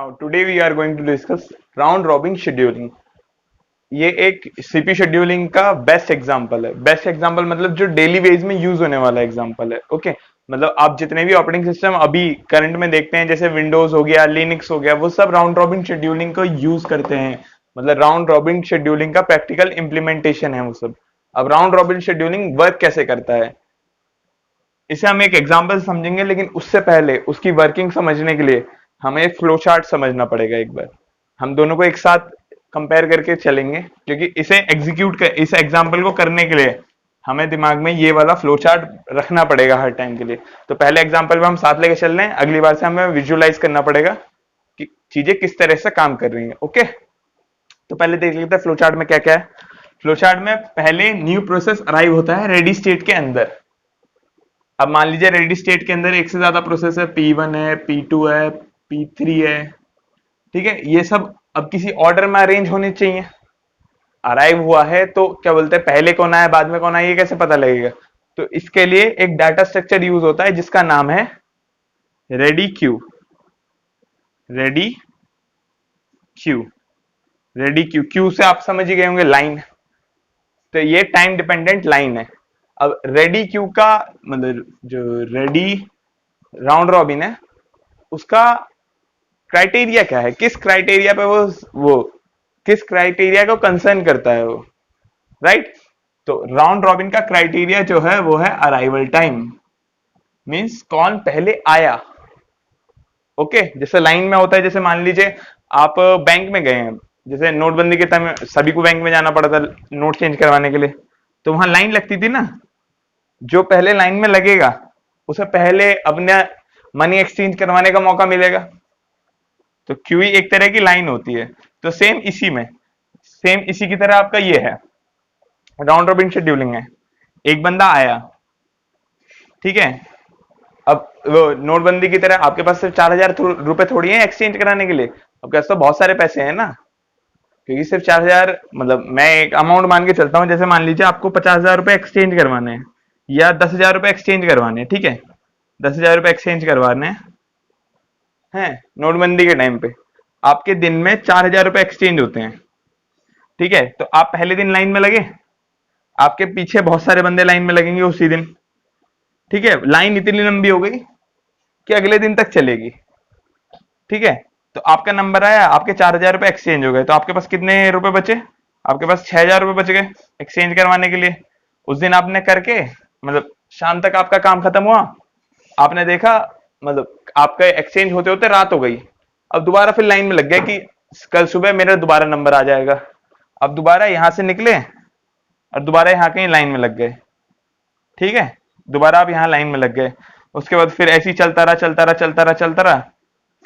Now, today we are going to discuss round robin scheduling. ये एक CP scheduling का best example है। Best example मतलब जो डेली बेस में यूज होने वाला एग्जांपल है। ओके, मतलब आप जितने भी ऑपरेटिंग सिस्टम अभी करंट में देखते हैं, जैसे विंडोज हो गया, लिनक्स हो गया, वो सब राउंड रॉबिन शेड्यूलिंग को यूज करते हैं। मतलब राउंड रॉबिन शेड्यूलिंग का प्रैक्टिकल इंप्लीमेंटेशन है वो सब। अब राउंड रॉबिन शेड्यूलिंग वर्क कैसे करता है, इसे हम एक एग्जांपल समझेंगे, लेकिन उससे पहले उसकी वर्किंग समझने के लिए हमें एक फ्लो चार्ट समझना पड़ेगा। एक बार हम दोनों को एक साथ कंपेयर करके चलेंगे, क्योंकि इसे एग्जीक्यूट कर, इस एग्जांपल को करने के लिए हमें दिमाग में ये वाला फ्लो चार्ट रखना पड़ेगा हर टाइम के लिए। तो पहले एग्जांपल में हम साथ लेके चल रहे हैं, अगली बार से हमें विजुअलाइज करना पड़ेगा कि चीजें किस तरह से काम कर रही हैं। ओके, तो पहले देख लेते हैं फ्लो चार्ट में क्या क्या है। फ्लो चार्ट में पहले न्यू प्रोसेस अराइव होता है रेडी स्टेट के अंदर। अब मान लीजिए रेडी स्टेट के अंदर एक से ज्यादा प्रोसेस है, P1 है, P2 है, P3 है। ठीक है, ये सब अब किसी ऑर्डर में अरेंज होने चाहिए। अराइव हुआ है तो क्या बोलते हैं, पहले कौन आया बाद में कौन आया, ये कैसे पता लगेगा? तो इसके लिए एक डाटा स्ट्रक्चर यूज होता है जिसका नाम है ready queue. Ready queue, ready queue, Q से आप समझ ही गए होंगे लाइन। तो ये टाइम डिपेंडेंट लाइन है। अब रेडी क्यू का मतलब जो रेडी राउंड रॉबिन है उसका क्राइटेरिया क्या है, किस क्राइटेरिया पे वो किस क्राइटेरिया को कंसर्न करता है वो, राइट? तो राउंड रॉबिन का क्राइटेरिया जो है वो है अराइवल टाइम, मींस कौन पहले आया। ओके, जैसे लाइन में होता है, जैसे मान लीजिए आप बैंक में गए हैं, जैसे नोटबंदी के टाइम सभी को बैंक में जाना पड़ा था नोट चेंज करवाने के लिए, तो वहां लाइन लगती थी ना। जो पहले लाइन में लगेगा उसे पहले अपने मनी एक्सचेंज करवाने का मौका मिलेगा। तो क्यूई एक तरह की लाइन होती है। तो सेम इसी की तरह आपका ये है, राउंड रॉबिन शेड्यूलिंग है। एक बंदा आया, ठीक है। अब वो नोटबंदी की तरह आपके पास सिर्फ 4,000 रुपए थोड़ी है एक्सचेंज कराने के लिए, आपके पास तो बहुत सारे पैसे हैं ना। क्योंकि सिर्फ 4,000 मतलब मैं एक अमाउंट मान के चलता हूं, जैसे मान लीजिए आपको 50,000 रुपए एक्सचेंज करवाने हैं या 10,000 रुपए एक्सचेंज करवाने हैं, ठीक है। 10,000 रुपए एक्सचेंज करवाने हैं नोटबंदी के टाइम पे, आपके दिन में 4,000 रुपए एक्सचेंज होते हैं, ठीक है। तो आप पहले दिन लाइन में लगे, आपके पीछे बहुत सारे बंदे लाइन में लगेंगे उसी दिन, ठीक है। लाइन इतनी लंबी हो गई कि अगले दिन तक चलेगी, ठीक है। तो आपका नंबर आया, आपके 4,000 रुपए एक्सचेंज हो गए, तो आपके पास कितने रुपए बचे? आपके पास 6,000 रुपए बच गए एक्सचेंज करवाने के लिए। उस दिन आपने करके मतलब शाम तक आपका काम खत्म हुआ, आपने देखा मतलब आपका एक्सचेंज होते होते रात हो गई। अब दोबारा फिर लाइन में लग गया कि कल सुबह मेरा दोबारा नंबर आ जाएगा। अब दोबारा यहां से निकले और दोबारा यहाँ कहीं लाइन में लग गए, ठीक है। दोबारा आप यहाँ लाइन में लग गए, उसके बाद फिर ऐसे ही चलता रहा चलता रहा चलता रहा चलता रहा।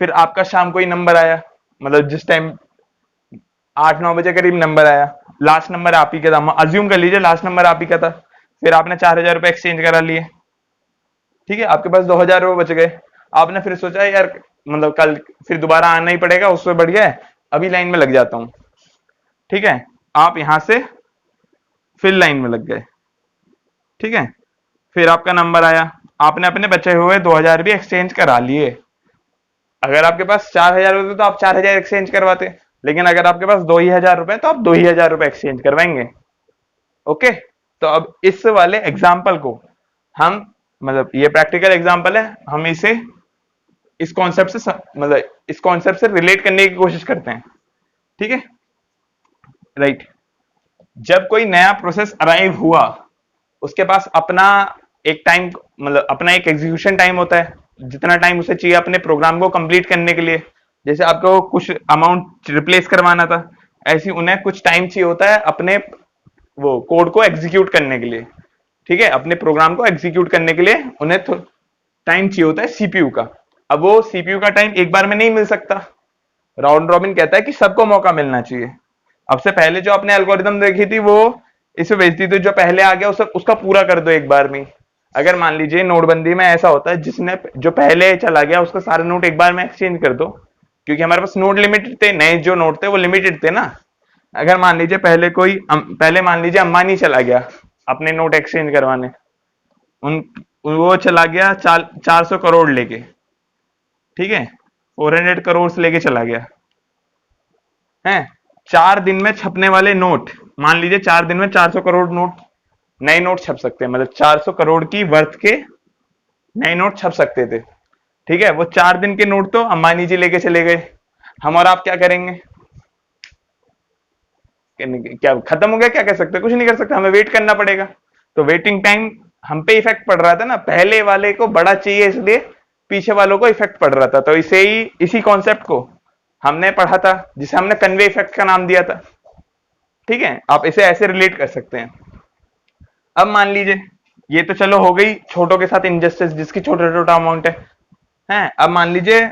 फिर आपका शाम को ही नंबर आया, मतलब जिस टाइम 8-9 बजे करीब नंबर आया, लास्ट नंबर आप ही का था, अज्यूम कर लीजिए लास्ट नंबर आप ही का था। फिर आपने 4,000 रुपए एक्सचेंज करा लिए, ठीक है। आपके पास 2,000 रुपए बच गए। आपने फिर सोचा यार मतलब कल फिर दोबारा आना ही पड़ेगा, उससे बढ़ गया है अभी लाइन में लग जाता हूं, ठीक है। आप यहां से फिर लाइन में लग गए, ठीक है। फिर आपका नंबर आया, आपने अपने बचे हुए 2,000 भी एक्सचेंज करा लिए। अगर आपके पास 4,000 होते तो आप 4,000 एक्सचेंज करवाते, लेकिन अगर आपके पास 2,000 रुपए तो आप 2,000 रुपए एक्सचेंज करवाएंगे। ओके, तो अब इस वाले एग्जाम्पल को हम मतलब ये प्रैक्टिकल एग्जाम्पल है, हम इसे इस कॉन्सेप्ट से मतलब इस कॉन्सेप्ट से रिलेट करने की कोशिश करते हैं, ठीक है, राइट। जब कोई नया प्रोसेस अराइव हुआ, उसके पास अपना एक टाइम मतलब अपना एक एग्जीक्यूशन टाइम होता है, जितना टाइम उसे चाहिए अपने प्रोग्राम को कंप्लीट करने के लिए। जैसे आपको कुछ अमाउंट रिप्लेस करवाना था, ऐसे उन्हें कुछ टाइम चाहिए होता है अपने वो कोड को एग्जीक्यूट करने के लिए, ठीक है। अपने प्रोग्राम को एग्जीक्यूट करने के लिए उन्हें टाइम चाहिए होता है सीपीयू का। अब वो सीपीयू का टाइम एक बार में नहीं मिल सकता। राउंड रॉबिन कहता है कि सबको मौका मिलना चाहिए। अब से पहले जो आपने एल्गोरिदम देखी थी वो इसे भेजती थी, जो पहले आ गया उसका पूरा कर दो एक बार में। अगर मान लीजिए नोटबंदी में ऐसा होता है, जिसने जो पहले चला गया उसका सारे नोट एक बार में एक्सचेंज कर दो, क्योंकि हमारे पास नोट लिमिटेड थे, नए जो नोट थे वो लिमिटेड थे ना। अगर मान लीजिए पहले मान लीजिए अंबानी चला गया अपने नोट एक्सचेंज करवाने, वो चला गया 400 करोड़ लेके, ठीक है। 400 करोड़ लेके चला गया है। 4 दिन में छपने वाले नोट, मान लीजिए 4 दिन में 400 करोड़ नोट, नए नोट छप सकते हैं, मतलब 400 करोड़ की वर्थ के नए नोट छप सकते थे। ठीक है, वो 4 दिन के नोट तो अंबानी जी लेके चले गए, हम और आप क्या करेंगे? क्या खत्म हो गया? क्या कर सकते हैं? कुछ नहीं कर सकते, हमें वेट करना पड़ेगा। तो वेटिंग टाइम हम पे इफेक्ट पड़ रहा था ना, पहले वाले को बड़ा चाहिए इसलिए पीछे वालों को इफेक्ट पड़ रहा था। तो इसे ही, इसी कॉन्सेप्ट को हमने पढ़ा था, जिसे हमने कन्वे इफेक्ट का नाम दिया था। ठीक है, आप इसे ऐसे रिलेट कर सकते हैं। अब मान लीजिए ये तो चलो हो गई छोटों के साथ इनजस्टिस, जिसकी छोटा छोटा अमाउंट है। अब मान लीजिए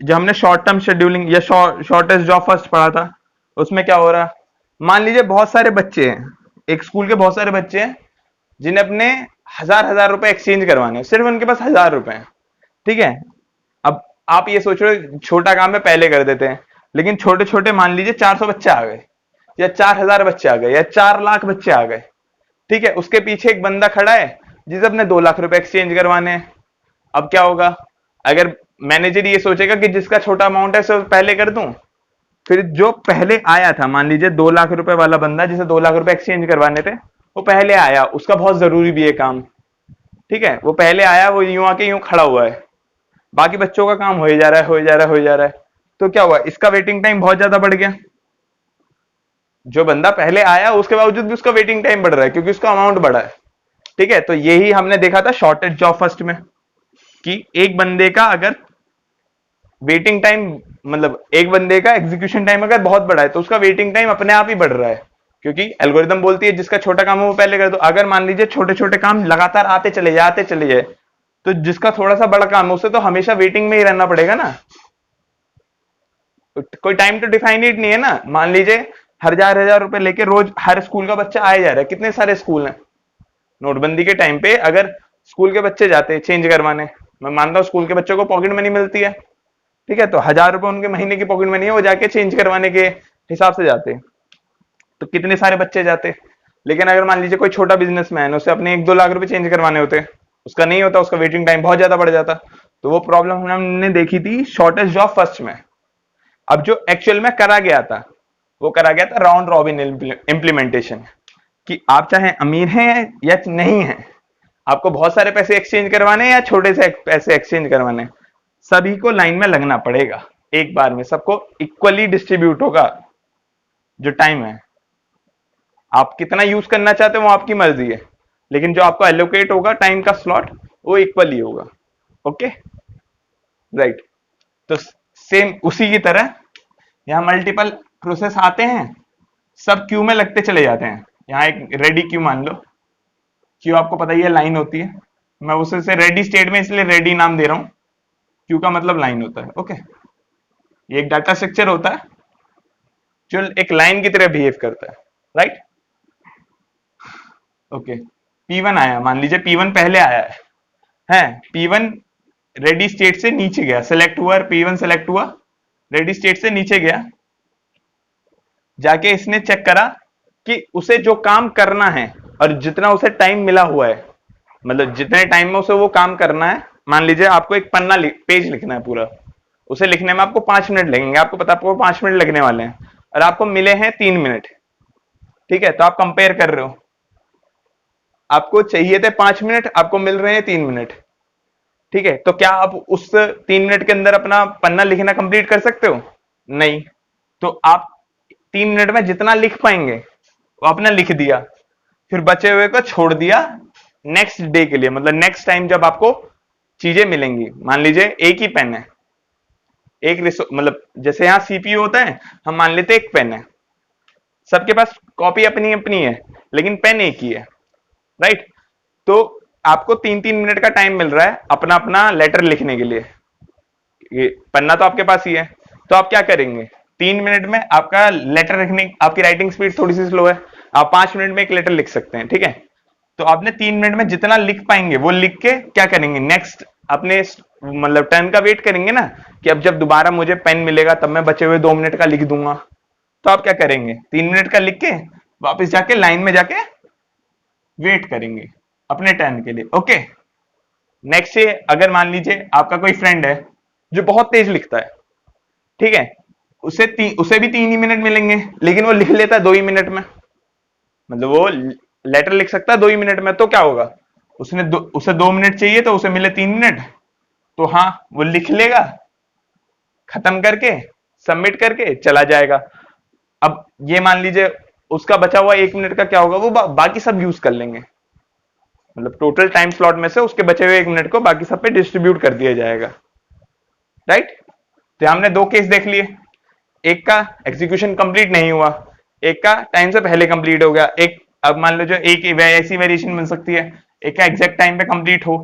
जो हमने शॉर्ट टर्म शेड्यूलिंग या शॉर्टेस्ट जॉब फर्स्ट पढ़ा था, उसमें क्या हो रहा है? मान लीजिए बहुत सारे बच्चे हैं, एक स्कूल के बहुत सारे बच्चे हैं जिन्हें अपने हजार हजार रुपए एक्सचेंज करवाने हैं, सिर्फ उनके पास 1000 रुपए हैं। ठीक है, अब आप ये सोच रहे हो छोटा काम है पहले कर देते हैं, लेकिन छोटे छोटे मान लीजिए 400 बच्चे आ गए, या 4000 बच्चे आ गए, या 4 लाख बच्चे आ गए। ठीक है, उसके पीछे एक बंदा खड़ा है जिसे अपने 2 लाख रुपए एक्सचेंज करवाने हैं। अब क्या होगा? अगर मैनेजर ये सोचेगा कि जिसका छोटा अमाउंट है उसे पहले कर दूं, फिर जो पहले आया था, मान लीजिए 2 लाख रुपए वाला बंदा जिसे 2 लाख रुपए एक्सचेंज करवाने थे, वो पहले आया, उसका बहुत जरूरी भी है काम। ठीक है, वो पहले आया, वो यूं आके यूं खड़ा हुआ है, बाकी बच्चों का काम हो ही जा रहा है, हो ही जा रहा है, हो ही जा रहा है। तो क्या हुआ? इसका वेटिंग टाइम बहुत ज्यादा बढ़ गया। जो बंदा पहले आया उसके बावजूद भी उसका वेटिंग टाइम बढ़ रहा है, क्योंकि उसका अमाउंट बढ़ा है। ठीक है, तो यही हमने देखा था शॉर्टेज जॉब फर्स्ट में, कि एक बंदे का अगर वेटिंग टाइम, मतलब एक बंदे का एग्जीक्यूशन टाइम अगर बहुत बड़ा है, तो उसका वेटिंग टाइम अपने आप ही बढ़ रहा है, क्योंकि एल्गोरिदम बोलती है जिसका छोटा काम है वो पहले कर दो। अगर मान लीजिए छोटे छोटे काम लगातार आते चले जाए, आते चले जाए, तो जिसका थोड़ा सा बड़ा काम है उसे तो हमेशा वेटिंग में ही रहना पड़ेगा ना। कोई टाइम तो डिफाइनिट नहीं है ना। मान लीजिए हजार हजार रुपए लेके रोज हर स्कूल का बच्चा आए जा रहा है, कितने सारे स्कूल हैं। नोटबंदी के टाइम पे अगर स्कूल के बच्चे जाते चेंज करवाने, मैं मानता हूं स्कूल के बच्चों को पॉकेट मनी मिलती है, ठीक है, तो 1000 रुपए उनके महीने की पॉकेट मनी है, वो जाके चेंज करवाने के हिसाब से जाते, तो कितने सारे बच्चे जाते। लेकिन अगर मान लीजिए कोई छोटा बिजनेसमैन, उसे अपने 1-2 लाख रुपए चेंज करवाने होते, उसका नहीं होता, उसका वेटिंग टाइम बहुत ज्यादा बढ़ जाता। तो वो प्रॉब्लम हमने देखी थी शॉर्टेज जॉब फर्स्ट में। अब जो एक्चुअल में करा गया था, वो करा गया था राउंड रॉबिन इंप्लीमेंटेशन, कि आप चाहे अमीर हैं या नहीं हैं, आपको बहुत सारे पैसे एक्सचेंज करवाने हैं या छोटे से पैसे एक्सचेंज करवाने हैं, सभी को लाइन में लगना पड़ेगा एक बार में, सबको इक्वली डिस्ट्रीब्यूट होगा जो टाइम है। आप कितना यूज करना चाहते हो वो आपकी मर्जी है, लेकिन जो आपको एलोकेट होगा टाइम का स्लॉट, वो इक्वली होगा। Okay, right. तो सेम उसी की तरह यहाँ मल्टीपल प्रोसेस आते हैं, सब क्यू में लगते चले जाते हैं। यहाँ एक रेडी क्यू मान लो, क्यू आपको पता ही है लाइन होती है, मैं उसे रेडी स्टेट में इसलिए रेडी नाम दे रहा हूं, क्यू का मतलब लाइन होता है। ओके, ये एक डाटा स्ट्रक्चर होता है जो एक लाइन की तरह बिहेव करता है, राइट। ओके, P1 आया, मान लीजिए P1 पहले आया है P1 रेडी स्टेट से नीचे गया, सेलेक्ट हुआ, P1 सेलेक्ट हुआ, रेडी स्टेट से नीचे गया, जाके इसने चेक करा कि उसे जो काम करना है और जितना उसे टाइम मिला हुआ है, मतलब जितने टाइम में उसे वो काम करना है, मान लीजिए आपको एक पन्ना पेज लिखना है पूरा, उसे लिखने में आपको 5 मिनट लगेंगे, आपको पता आपको 5 मिनट लगने वाले हैं, और आपको मिले हैं 3 मिनट। ठीक है, तो आप कंपेयर कर रहे हो, आपको चाहिए थे 5 मिनट, आपको मिल रहे हैं 3 मिनट। ठीक है, तो क्या आप उस 3 मिनट के अंदर अपना पन्ना लिखना कंप्लीट कर सकते हो? नहीं। तो आप 3 मिनट में जितना लिख पाएंगे वो आपने लिख दिया, फिर बचे हुए को छोड़ दिया नेक्स्ट डे के लिए, मतलब नेक्स्ट टाइम जब आपको चीजें मिलेंगी। मान लीजिए एक ही पेन है, एक मतलब जैसे यहां सीपीयू होता है, हम मान लेते एक पेन है, सबके पास कॉपी अपनी अपनी है, लेकिन पेन एक ही है, राइट। तो आपको 3-3 मिनट का टाइम मिल रहा है अपना अपना लेटर लिखने के लिए, ये पन्ना तो आपके पास ही है, तो आप क्या करेंगे? 3 मिनट में आपका लेटर लिखने, आपकी राइटिंग स्पीड थोड़ी सी स्लो है, आप 5 मिनट में एक लेटर लिख सकते हैं। ठीक है, तो आपने 3 मिनट में जितना लिख पाएंगे वो लिख के क्या करेंगे, नेक्स्ट अपने मतलब टर्न का वेट करेंगे ना, कि अब जब दोबारा मुझे पेन मिलेगा तब मैं बचे हुए 2 मिनट का लिख दूंगा। तो आप क्या करेंगे, 3 मिनट का लिख के वापस जाके लाइन में जाके वेट करेंगे अपने टर्न के लिए। ओके, नेक्स्ट से अगर मान लीजिए आपका कोई फ्रेंड है, जो बहुत तेज लिखता है, ठीक है, उसे भी 3 ही मिनट मिलेंगे, लेकिन वो लिख लेता है 2 ही मिनट में। मतलब वो लेटर लिख सकता है 2 ही मिनट में, तो क्या होगा, उसे 2 मिनट चाहिए तो उसे मिले 3 मिनट, तो हाँ वो लिख लेगा, खत्म करके सबमिट करके चला जाएगा। अब ये मान लीजिए उसका बचा हुआ 1 मिनट का क्या होगा, वो बाकी सब यूज कर लेंगे, मतलब टोटल टाइम स्लॉट में से उसके बचे हुए 1 मिनट को बाकी सब पे डिस्ट्रीब्यूट कर दिया जाएगा, राइट। तो हमने दो केस देख लिए, एक का एग्जीक्यूशन कंप्लीट नहीं हुआ, एक का टाइम से पहले कंप्लीट हो गया। एक अब मान लो जो एक ऐसी वेरिएशन बन सकती है, एक का एग्जैक्ट टाइम पे कंप्लीट हो,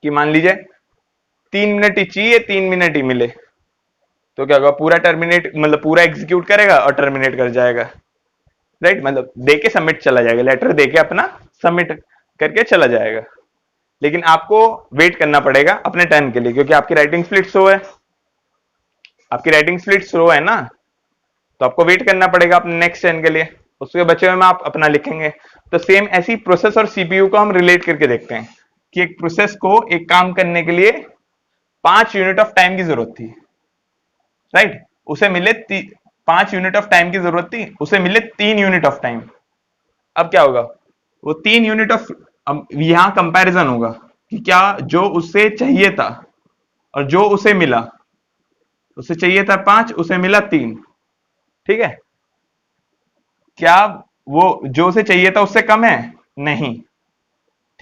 कि मान लीजिए 3 मिनट ही चाहिए, 3 मिनट ही मिले, तो क्या होगा, पूरा टर्मिनेट मतलब पूरा एग्जीक्यूट करेगा और टर्मिनेट कर जाएगा, राइट। मतलब दे के सबमिट चला जाएगा, लेटर दे के अपना सबमिट करके चला जाएगा। लेकिन आपको वेट करना पड़ेगा अपने टर्न के लिए, क्योंकि आपकी राइटिंग स्पीड स्लो है, आपकी राइटिंग स्पीड स्लो है ना, तो आपको वेट करना पड़ेगा अपने नेक्स्ट टर्न के लिए, उसके बचे हुए में आप अपना लिखेंगे। तो सेम ऐसी प्रोसेस और सीपीयू को हम रिलेट करके देखते हैं कि एक प्रोसेस को एक काम करने के लिए 5 यूनिट ऑफ टाइम की जरूरत थी, राइट। उसे मिले 5 यूनिट ऑफ टाइम की जरूरत थी, उसे मिले 3 यूनिट ऑफ टाइम। अब क्या होगा, वो 3 यूनिट ऑफ, अब यहां कंपैरिजन होगा कि क्या जो उसे चाहिए था और जो उसे मिला, उसे चाहिए था 5, उसे मिला 3, ठीक है। क्या वो जो उसे चाहिए था उससे कम है? नहीं,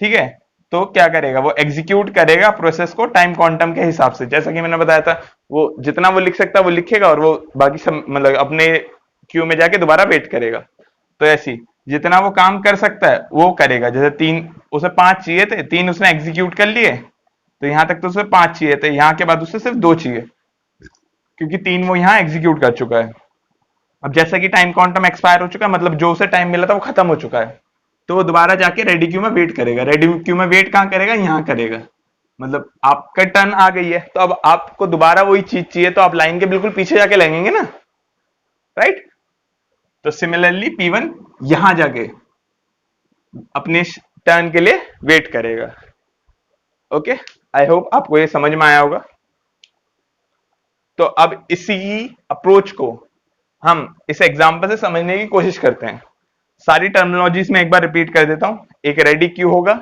ठीक है। तो क्या करेगा, वो एग्जीक्यूट करेगा प्रोसेस को टाइम क्वांटम के हिसाब से, जैसा कि मैंने बताया था, वो जितना वो लिख सकता है वो लिखेगा और वो बाकी सब मतलब अपने क्यू में जाके दोबारा वेट करेगा। तो ऐसी जितना वो काम कर सकता है वो करेगा, जैसे 3 उसे 5 चाहिए थे, 3 उसने एग्जीक्यूट कर लिए, तो यहां तक तो उसे 5 चाहिए थे, यहां के बाद उसे सिर्फ 2 चाहिए, क्योंकि 3 वो यहां एग्जीक्यूट कर चुका है। अब जैसा कि टाइम क्वांटम एक्सपायर हो चुका है, मतलब जो उसे टाइम मिला था वो खत्म हो चुका है, तो वो दोबारा जाके रेडी क्यू में वेट करेगा। रेडी क्यू में वेट कहां करेगा, यहां करेगा। मतलब आपका टर्न आ गई है, तो अब आपको दोबारा वही चीज चाहिए, तो आप लाइन के बिल्कुल पीछे जाके लगेंगे ना, राइट। तो सिमिलरली P1 यहां जाके अपने टर्न के लिए वेट करेगा। ओके, आई होप आपको ये समझ में आया होगा। तो अब इसी अप्रोच को हम इस एग्जांपल से समझने की कोशिश करते हैं। सारी टर्मिनोलॉजीज में एक बार रिपीट कर देता हूं। एक रेडी क्यू होगा,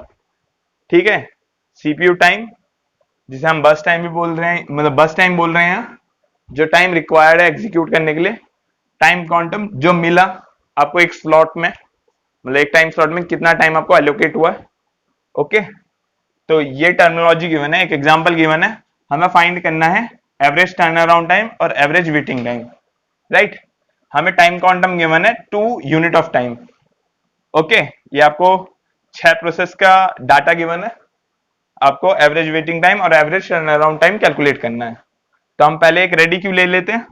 ठीक है, सीपीयू टाइम, जिसे हम बस टाइम भी बोल रहे हैं, मतलब बस टाइम बोल रहे हैं, जो टाइम रिक्वायर्ड है एग्जीक्यूट करने के लिए। टाइम क्वांटम जो मिला आपको एक स्लॉट में, मतलब एक टाइम स्लॉट में कितना टाइम आपको एलोकेट हुआ है। ओके, तो ये टर्मिनोलॉजी गिवन है, एक एग्जांपल गिवन है, हमें फाइंड करना है एवरेज टर्न अराउंड टाइम और एवरेज वेटिंग टाइम, राइट। हमें टाइम क्वांटम गिवन है 2 यूनिट ऑफ टाइम। ओके, ये आपको 6 प्रोसेस का डाटा गिवन है, आपको एवरेज वेटिंग टाइम और average turn around time calculate करना है। तो हम पहले एक रेडी क्यू ले लेते हैं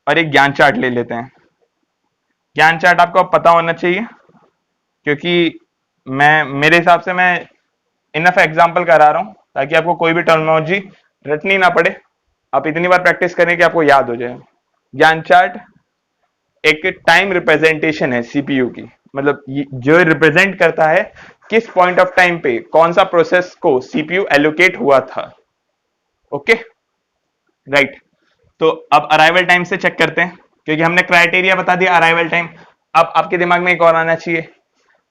और एक ज्ञान चार्ट ले लेते हैं। ज्ञान चार्ट आपको पता होना चाहिए, क्योंकि मैं मेरे हिसाब से मैं इनफ एग्जांपल करा रहा हूं ताकि आपको कोई भी टर्मिनोलॉजी रटनी ना पड़े, आप इतनी बार प्रैक्टिस करें कि आपको याद हो जाए। ज्ञान चार्ट एक टाइम रिप्रेजेंटेशन है सीपीयू की, मतलब जो रिप्रेजेंट करता है किस पॉइंट ऑफ टाइम पे कौन सा प्रोसेस को सीपीयू एलोकेट हुआ था। Okay, right. तो अब अराइवल टाइम से चेक करते हैं, क्योंकि हमने क्राइटेरिया बता दिया अराइवल टाइम। अब आपके दिमाग में एक और आना चाहिए,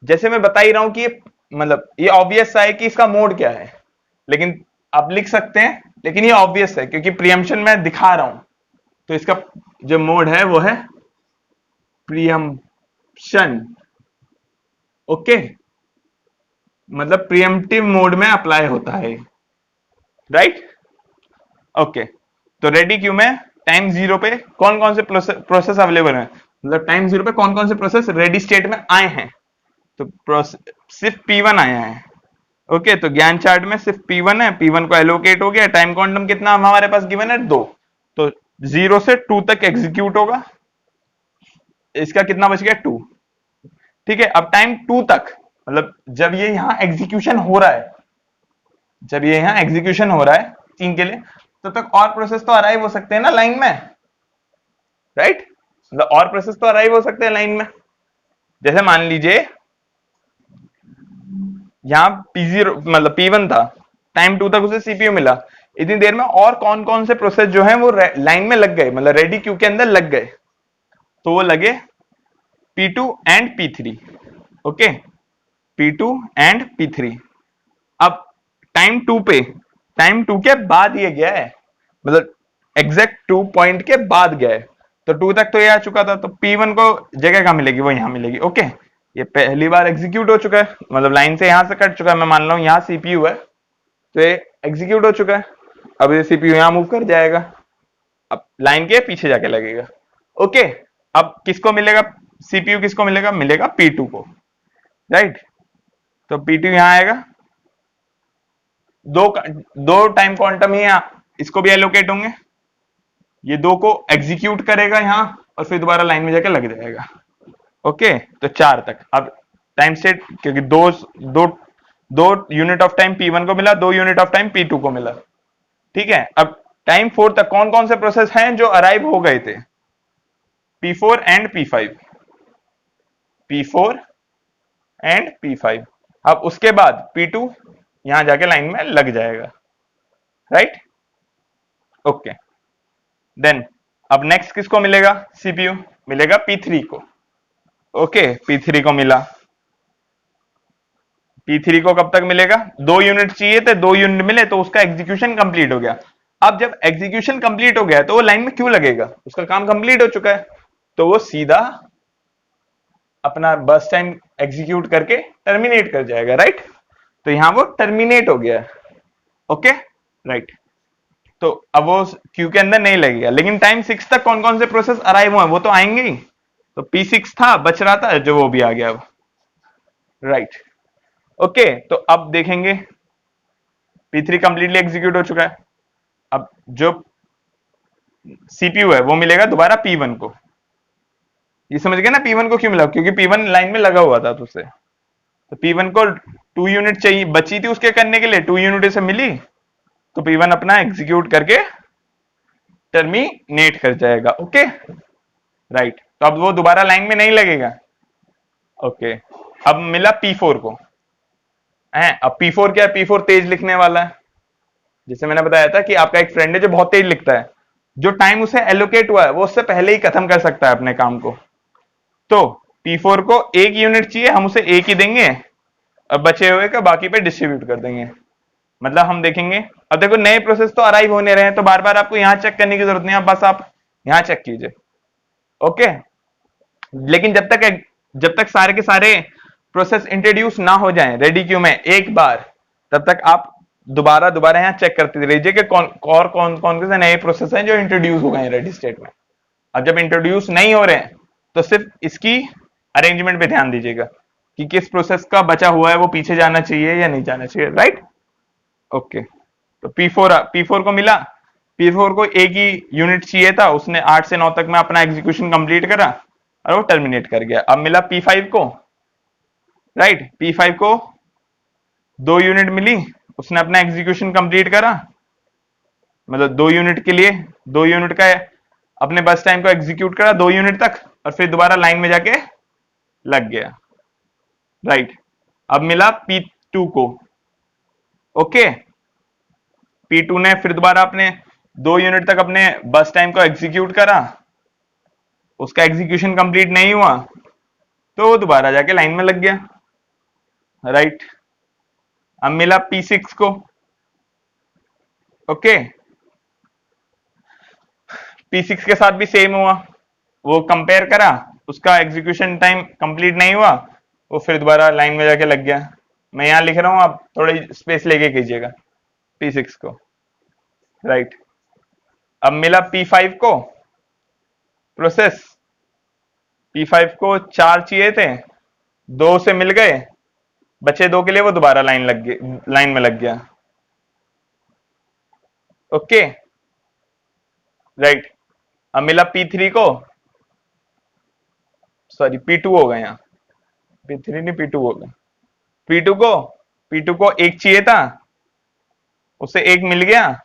जैसे मैं बता ही रहा हूं कि ये मतलब ये ऑब्वियस सा है कि इसका मोड क्या है, लेकिन आप लिख सकते हैं, लेकिन ये ऑब्वियस है क्योंकि प्रियम्पशन में दिखा रहा हूं, तो इसका जो मोड है वो है प्रियम्पशन। ओके, मतलब प्रियम्पटिव मोड में अप्लाई होता है, राइट। ओके, तो रेडी क्यू में टाइम 0 पे कौन कौन से प्रोसेस अवेलेबल है, मतलब टाइम 0 पे कौन कौन से प्रोसेस रेडी स्टेट में आए हैं, तो सिर्फ P1 आया है। ओके, तो ज्ञान चार्ट में सिर्फ P1 है, P1 को एलोकेट हो गया। टाइम क्वांटम कितना हमारे पास गिवन है, 2, तो 0 से 2 तक एग्जीक्यूट होगा, इसका कितना बच गया, 2, ठीक है। अब टाइम 2 तक, मतलब जब ये यहां एग्जीक्यूशन हो रहा है, जब ये यहां एग्जीक्यूशन हो रहा है 3 के लिए, तब तक और प्रोसेस तो अराइव हो सकते हैं ना लाइन में, राइट। मतलब और प्रोसेस तो अराइव हो सकते हैं लाइन में। जैसे मान लीजिए यहां P0 मतलब P1 था, टाइम 2 तक उसे सीपीयू मिला, इतनी देर में और कौन कौन से प्रोसेस जो है वो लाइन में लग गए, मतलब रेडी क्यू के अंदर लग गए, तो वो लगे P2 and P3। Okay, P2 and P3। अब टाइम 2 पे, टाइम 2 के बाद ये गया है, मतलब एग्जैक्ट 2 पॉइंट के बाद गया है, तो 2 तक तो ये आ चुका था, तो P1 को जगह कहां मिलेगी, वो यहां मिलेगी। ओके, ये पहली बार एग्जीक्यूट हो चुका है, मतलब लाइन से यहां से कट चुका है। मैं मान रहा हूं यहां CPU है, तो ये एग्जीक्यूट हो चुका है। अब ये CPU यहां मूव कर जाएगा, अब लाइन के पीछे जाके लगेगा। ओके, अब किसको मिलेगा CPU, किसको मिलेगा, मिलेगा P2 को, राइट। तो P2 यहां आएगा, दो दो टाइम क्वांटम ही इसको भी एलोकेट होंगे, ये दो को एग्जीक्यूट करेगा यहां और फिर दोबारा लाइन में जाके लग जाएगा। ओके, तो 4 तक। अब टाइम स्टेट, क्योंकि दो दो दो यूनिट ऑफ टाइम P1 को मिला, 2 यूनिट ऑफ टाइम P2 को मिला, ठीक है। अब टाइम 4 तक कौन कौन से प्रोसेस हैं जो अराइव हो गए थे, P4 and P5, P4 and P5। अब उसके बाद P2 यहां जाके लाइन में लग जाएगा, राइट। ओके, देन अब नेक्स्ट किसको मिलेगा, CPU मिलेगा P3 को। ओके, P3 को मिला, P3 को कब तक मिलेगा, 2 यूनिट चाहिए थे, 2 यूनिट मिले तो उसका एग्जीक्यूशन कंप्लीट हो गया। अब जब एग्जीक्यूशन कंप्लीट हो गया तो वो लाइन में क्यों लगेगा, उसका काम कंप्लीट हो चुका है, तो वो सीधा अपना बस टाइम एग्जीक्यूट करके टर्मिनेट कर जाएगा, राइट। तो यहां वो टर्मिनेट हो गया, ओके, राइट। तो अब वो क्यू के अंदर नहीं लगेगा, लेकिन टाइम 6 तक कौन कौन से प्रोसेस अराइव हुए वो तो आएंगे ही। तो P6 था, बच रहा था जो, वो भी आ गया, राइट। ओके, तो अब देखेंगे P3 कंप्लीटली एग्जीक्यूट हो चुका है। अब जो CPU है वो मिलेगा दोबारा P1 को। ये समझ गए ना P1 को क्यों मिला, क्योंकि P1 लाइन में लगा हुआ था, तो उससे तो P1 को 2 यूनिट चाहिए बची थी उसके करने के लिए, 2 यूनिट से मिली, तो P1 अपना एग्जीक्यूट करके टर्मिनेट कर जाएगा। Okay, right. तो अब वो दोबारा लाइन में नहीं लगेगा। ओके, अब मिला P4 को है। अब P4 क्या है, P4 तेज लिखने वाला है। जैसे मैंने बताया था कि आपका एक फ्रेंड है जो बहुत तेज लिखता है, जो टाइम उसे एलोकेट हुआ है वो उससे पहले ही खत्म कर सकता है अपने काम को। तो P4 को 1 यूनिट चाहिए, हम उसे 1 ही देंगे और बचे हुए का बाकी पे डिस्ट्रीब्यूट कर देंगे। मतलब हम देखेंगे, अब देखो नए प्रोसेस तो अराइव होने रहे हैं, तो बार बार आपको यहां चेक करने की जरूरत नहीं है, बस आप यहां चेक कीजिए। ओके, लेकिन जब तक सारे के सारे प्रोसेस इंट्रोड्यूस ना हो जाएं रेडी क्यू में एक बार, तब तक आप दोबारा दोबारा यहां चेक करते रहिए कि कौन कौन से नए प्रोसेस हैं जो इंट्रोड्यूस हो गए हैं रेडी स्टेट में। अब जब इंट्रोड्यूस नहीं हो रहे हैं तो सिर्फ इसकी अरेंजमेंट पे ध्यान दीजिएगा कि किस प्रोसेस का बचा हुआ है वो पीछे जाना चाहिए या नहीं जाना चाहिए, राइट। ओके, तो P4 को मिला, P4 को 1 ही यूनिट चाहिए था, उसने 8 से 9 तक में अपना एग्जीक्यूशन कंप्लीट करा और वो टर्मिनेट कर गया। अब मिला P5 को, राइट। P5 को 2 यूनिट मिली, उसने अपना एग्जीक्यूशन कंप्लीट करा, मतलब 2 यूनिट के लिए 2 यूनिट का अपने बस टाइम को एग्जीक्यूट करा 2 यूनिट तक, और फिर दोबारा लाइन में जाके लग गया, राइट। अब मिला P2 को। ओके, P2 ने फिर दोबारा अपने 2 यूनिट तक अपने बस टाइम को एग्जीक्यूट करा, उसका एग्जीक्यूशन कंप्लीट नहीं हुआ तो वो दोबारा जाके लाइन में लग गया, राइट। अब मिला P6 को। ओके, P6 के साथ भी सेम हुआ, वो कंपेयर करा, उसका एग्जीक्यूशन टाइम कंप्लीट नहीं हुआ, वो फिर दोबारा लाइन में जाके लग गया। मैं यहां लिख रहा हूं, आप थोड़ी स्पेस लेके कीजिएगा P6 को, राइट। अब मिला P5 को प्रोसेस, P5 को 4 चाहिए थे, 2 से मिल गए, बचे 2 के लिए वो दोबारा लाइन में लग गया। Okay, right. अब मिला P3 को, सॉरी P2 हो गया, यहाँ P3 नहीं P2 हो गया। P2 को 1 चाहिए था, उसे 1 मिल गया,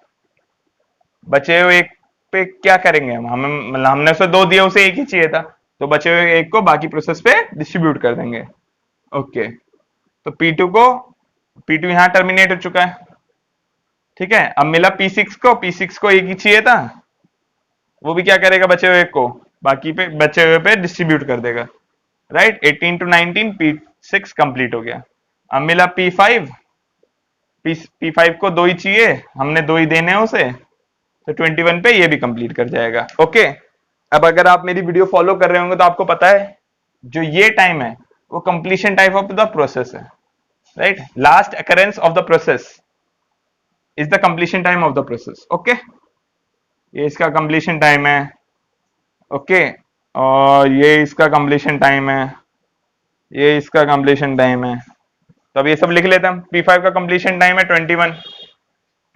बचे हुए 1 पे क्या करेंगे हमें, मतलब हमने उसे 2 दिया, उसे 1 ही चाहिए था, तो बचे हुए 1 को बाकी प्रोसेस पे डिस्ट्रीब्यूट कर देंगे। ओके, तो P2 यहां टर्मिनेट हो चुका है, ठीक है, अब मिला P6 को एक ही चाहिए था, वो भी क्या करेगा, बचे हुए को बाकी पे बचे हुए पे डिस्ट्रीब्यूट कर देगा, राइट। 18 टू 19 P6 कंप्लीट हो गया। अब मिला P5 को दो ही चाहिए, हमने दो ही देने हैं उसे, तो 21 पे ये भी कंप्लीट कर जाएगा। ओके, अब अगर आप मेरी वीडियो फॉलो कर रहे होंगे तो आपको पता है जो ये टाइम है वो completion time of the process है, right. Last occurrence of the process is the completion time of the process. Okay, ये इसका कंप्लीशन टाइम है। ओके, और ये इसका कंप्लीशन टाइम है, ये इसका कंप्लीशन टाइम है। तो अब ये सब लिख लेते हैं हम। P5 का कंप्लीशन टाइम है 21,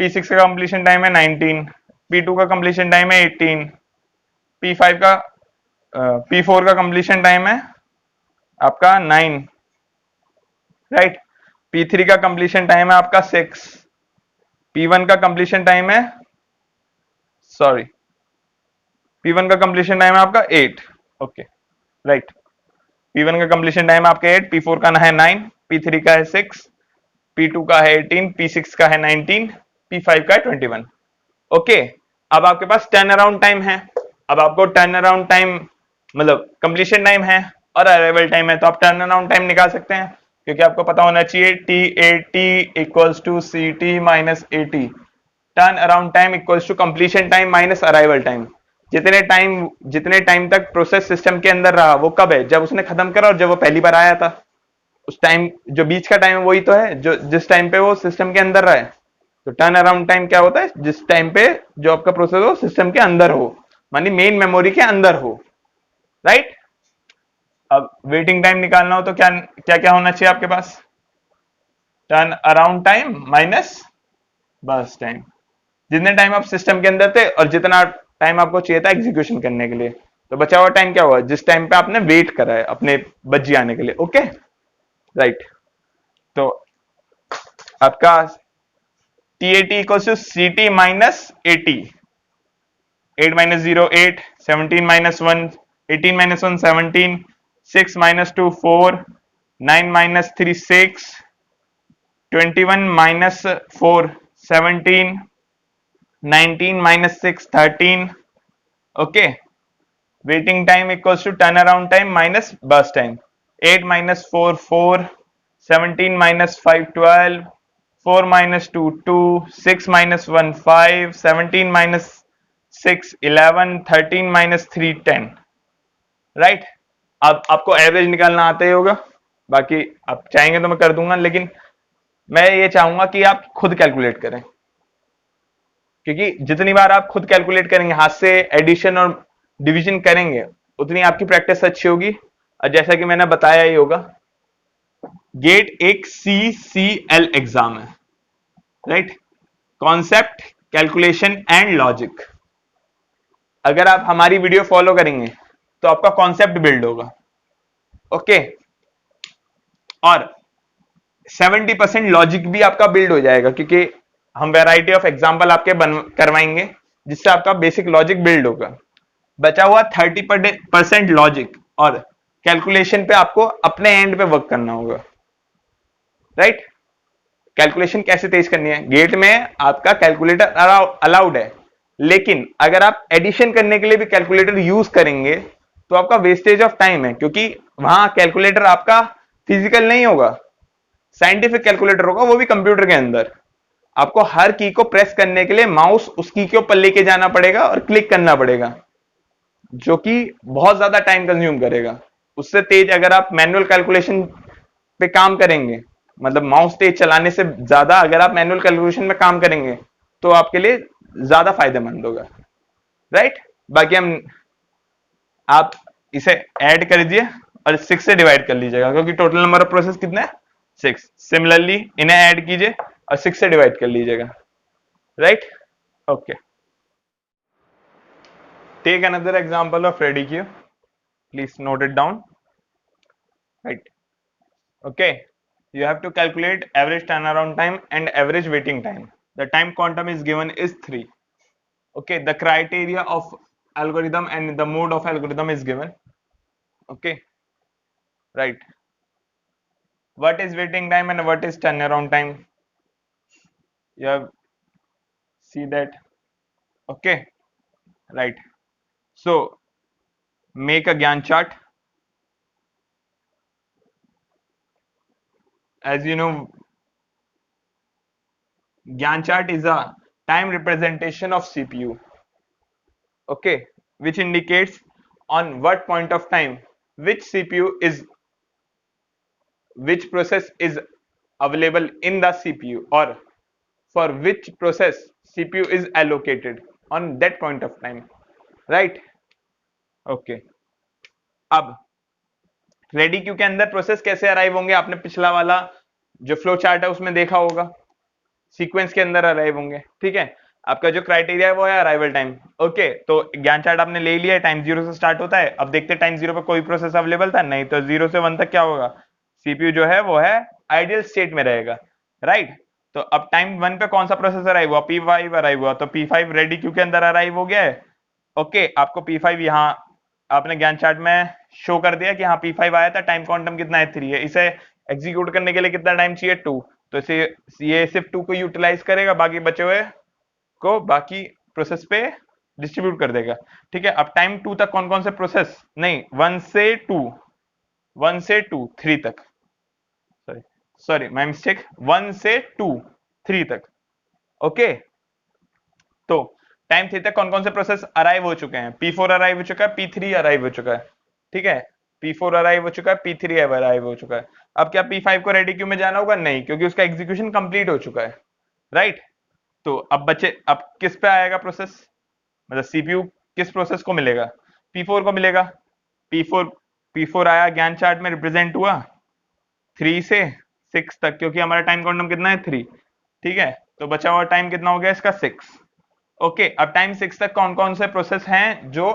P6 का कंप्लीशन टाइम है 19, P2 का कंप्लीशन टाइम है 18, P5 का P4 का कंप्लीशन टाइम है आपका 9, राइट। P3 का कंप्लीशन टाइम है आपका 6, P1 का कंप्लीशन टाइम है, सॉरी, P1 का कंप्लीशन टाइम है आपका 8। Okay, right. P1 का कंप्लीशन टाइम है आपका 8, P4 का है 9, P3 का है 6, P2 का है 18, P6 का है 19, P5 का है 21। ओके, अब आपके पास टर्न अराउंड टाइम है। अब आपको टर्न अराउंड टाइम मतलब कंप्लीशन टाइम है और अराइवल टाइम है, तो आप टर्न अराउंड टाइम निकाल सकते हैं, क्योंकि आपको पता होना चाहिए TAT equals to CT minus AT। Turn around time equals to completion time minus arrival time. जितने टाइम तक प्रोसेस सिस्टम के अंदर रहा वो कब है, जब उसने खत्म करा और जब वो पहली बार आया था। उस टाइम जो बीच का टाइम है वही तो है जो जिस टाइम पे वो सिस्टम के अंदर रहा है। तो टर्न अराउंड टाइम क्या होता है, जिस टाइम पे जो आपका प्रोसेस हो सिस्टम के अंदर हो, मानी मेन मेमोरी के अंदर हो, राइट। अब वेटिंग टाइम निकालना हो तो क्या क्या क्या होना चाहिए आपके पास, टर्न अराउंड टाइम माइनस बस टाइम। जितने टाइम आप सिस्टम के अंदर थे और जितना टाइम आपको चाहिए था एग्जीक्यूशन करने के लिए, तो बचा हुआ टाइम क्या हुआ, जिस टाइम पे आपने वेट करा है अपने बज्जी आने के लिए। Okay, right. तो आपका TAT equals to CT minus AT। 8 minus 0 8, 17 minus 1 18 minus 1 17, 6 minus 2 4, 9 minus 3 6, 21 minus 4 17, 19 minus 6 13। okay, waiting time equals to turnaround time minus burst time। 8 minus 4 4, 17 minus 5 12, 4 minus 2 2, 6 minus 1 5, 17 minus 6 11, 13 minus 3 10, right. अब आपको average निकालना आता ही होगा, बाकी आप चाहेंगे तो मैं कर दूंगा, लेकिन मैं ये चाहूंगा कि आप खुद कैलकुलेट करें, क्योंकि जितनी बार आप खुद कैलकुलेट करेंगे, हाथ से एडिशन और डिवीजन करेंगे, उतनी आपकी प्रैक्टिस अच्छी होगी। और जैसा कि मैंने बताया ही होगा, गेट एक CCL एग्जाम है, right, concept calculation and logic. अगर आप हमारी वीडियो फॉलो करेंगे तो आपका कॉन्सेप्ट बिल्ड होगा। ओके, और 70% लॉजिक भी आपका बिल्ड हो जाएगा, क्योंकि हम वैरायटी ऑफ एग्जाम्पल आपके करवाएंगे जिससे आपका बेसिक लॉजिक बिल्ड होगा। बचा हुआ 30% लॉजिक और कैलकुलेशन पे आपको अपने एंड पे वर्क करना होगा, राइट। कैलकुलेशन कैसे तेज करनी है, गेट में आपका कैलकुलेटर अलाउड है, लेकिन अगर आप एडिशन करने के लिए भी कैलकुलेटर यूज करेंगे तो आपका वेस्टेज ऑफ टाइम है, क्योंकि वहां कैलकुलेटर आपका फिजिकल नहीं होगा, साइंटिफिक कैलकुलेटर होगा, वो भी कंप्यूटर के अंदर। आपको हर की को प्रेस करने के लिए माउस उस की के ऊपर लेके जाना पड़ेगा और क्लिक करना पड़ेगा, जो कि बहुत ज्यादा टाइम कंज्यूम करेगा। उससे तेज अगर आप मैनुअल कैलकुलेशन पे काम करेंगे, मतलब माउस तेज चलाने से ज्यादा अगर आप मैनुअल कैलकुलेशन में काम करेंगे तो आपके लिए ज्यादा फायदेमंद होगा, राइट। बाकी हम आप इसे ऐड कर दीजिए और 6 से डिवाइड कर लीजिएगा, क्योंकि टोटल नंबर ऑफ प्रोसेस कितने हैं, 6। सिमिलरली इन्हें ऐड कीजिए और 6 से डिवाइड कर लीजिएगा, right. Okay, take another example of ready queue, please note it down, right. Okay, you have to calculate average turnaround time and average waiting time. The time quantum is given is 3. Okay, the criteria of algorithm and the mode of algorithm is given. Okay, right. What is waiting time and what is turnaround time? You have see that. Okay, right. So make a Gantt chart. As you know, Gantt chart is a time representation of CPU. Okay, which indicates on what point of time which CPU is, which process is available in the CPU, or for which process CPU is allocated on that point of time, right? Okay, अब ready queue के अंदर process कैसे arrive होंगे, आपने पिछला वाला जो flow chart है उसमें देखा होगा, सीक्वेंस के अंदर अराइव होंगे, ठीक है। आपका जो क्राइटेरिया है वो है अराइवल टाइम। ओके, तो ज्ञान चार्ट आपने ले लिया है, टाइम 0 से स्टार्ट होता है। अब देखते टाइम 0 पे कोई प्रोसेस अवेलेबल था, नहीं, तो 0 से 1 तक क्या होगा, सीपीयू जो है वो है आइडियल स्टेट में रहेगा, राइट। तो अब टाइम 1 पे कौन सा प्रोसेस अराइव हुआ, P5 अराइव हुआ, तो P5 रेडी क्यू के अंदर अराइव हो गया है। ओके, आपको P5 यहाँ आपने ज्ञान चार्ट में शो कर दिया कि हाँ P5 आया था, टाइम क्वांटम कितना है 3 है, इसे एग्जीक्यूट करने के लिए कितना टाइम चाहिए 2, तो इसे ये सिर्फ 2 को यूटिलाइज करेगा, बाकी बचे हुए को बाकी प्रोसेस पे डिस्ट्रीब्यूट कर देगा, ठीक है। अब टाइम 2 तक कौन कौन से प्रोसेस, नहीं 1 से 2, 1 से 2 3 तक, सॉरी सॉरी माय मिस्टेक, 1 से 2 3 तक। ओके, तो टाइम 3 तक कौन कौन से प्रोसेस अराइव हो चुके हैं, P4 अराइव हो चुका है, P3 अराइव हो चुका है, ठीक है। P4 अराइव हो चुका है, P3 अराइव हो चुका है। अब क्या P5 को रेडी क्यू में जाना होगा, नहीं, क्योंकि उसका एग्जीक्यूशन कंप्लीट हो चुका है, राइट। तो अब बचे, अब किस पे आएगा प्रोसेस, मतलब सीपीयू किस प्रोसेस को मिलेगा, P4 को मिलेगा। P4 P4 आया, ज्ञान चार्ट में रिप्रेजेंट हुआ 3 से 6 तक, क्योंकि हमारा टाइम क्वांटम कितना है 3, ठीक है। तो बचा हुआ टाइम कितना हो गया इसका 6। ओके, अब टाइम 6 तक कौन कौन से प्रोसेस हैं जो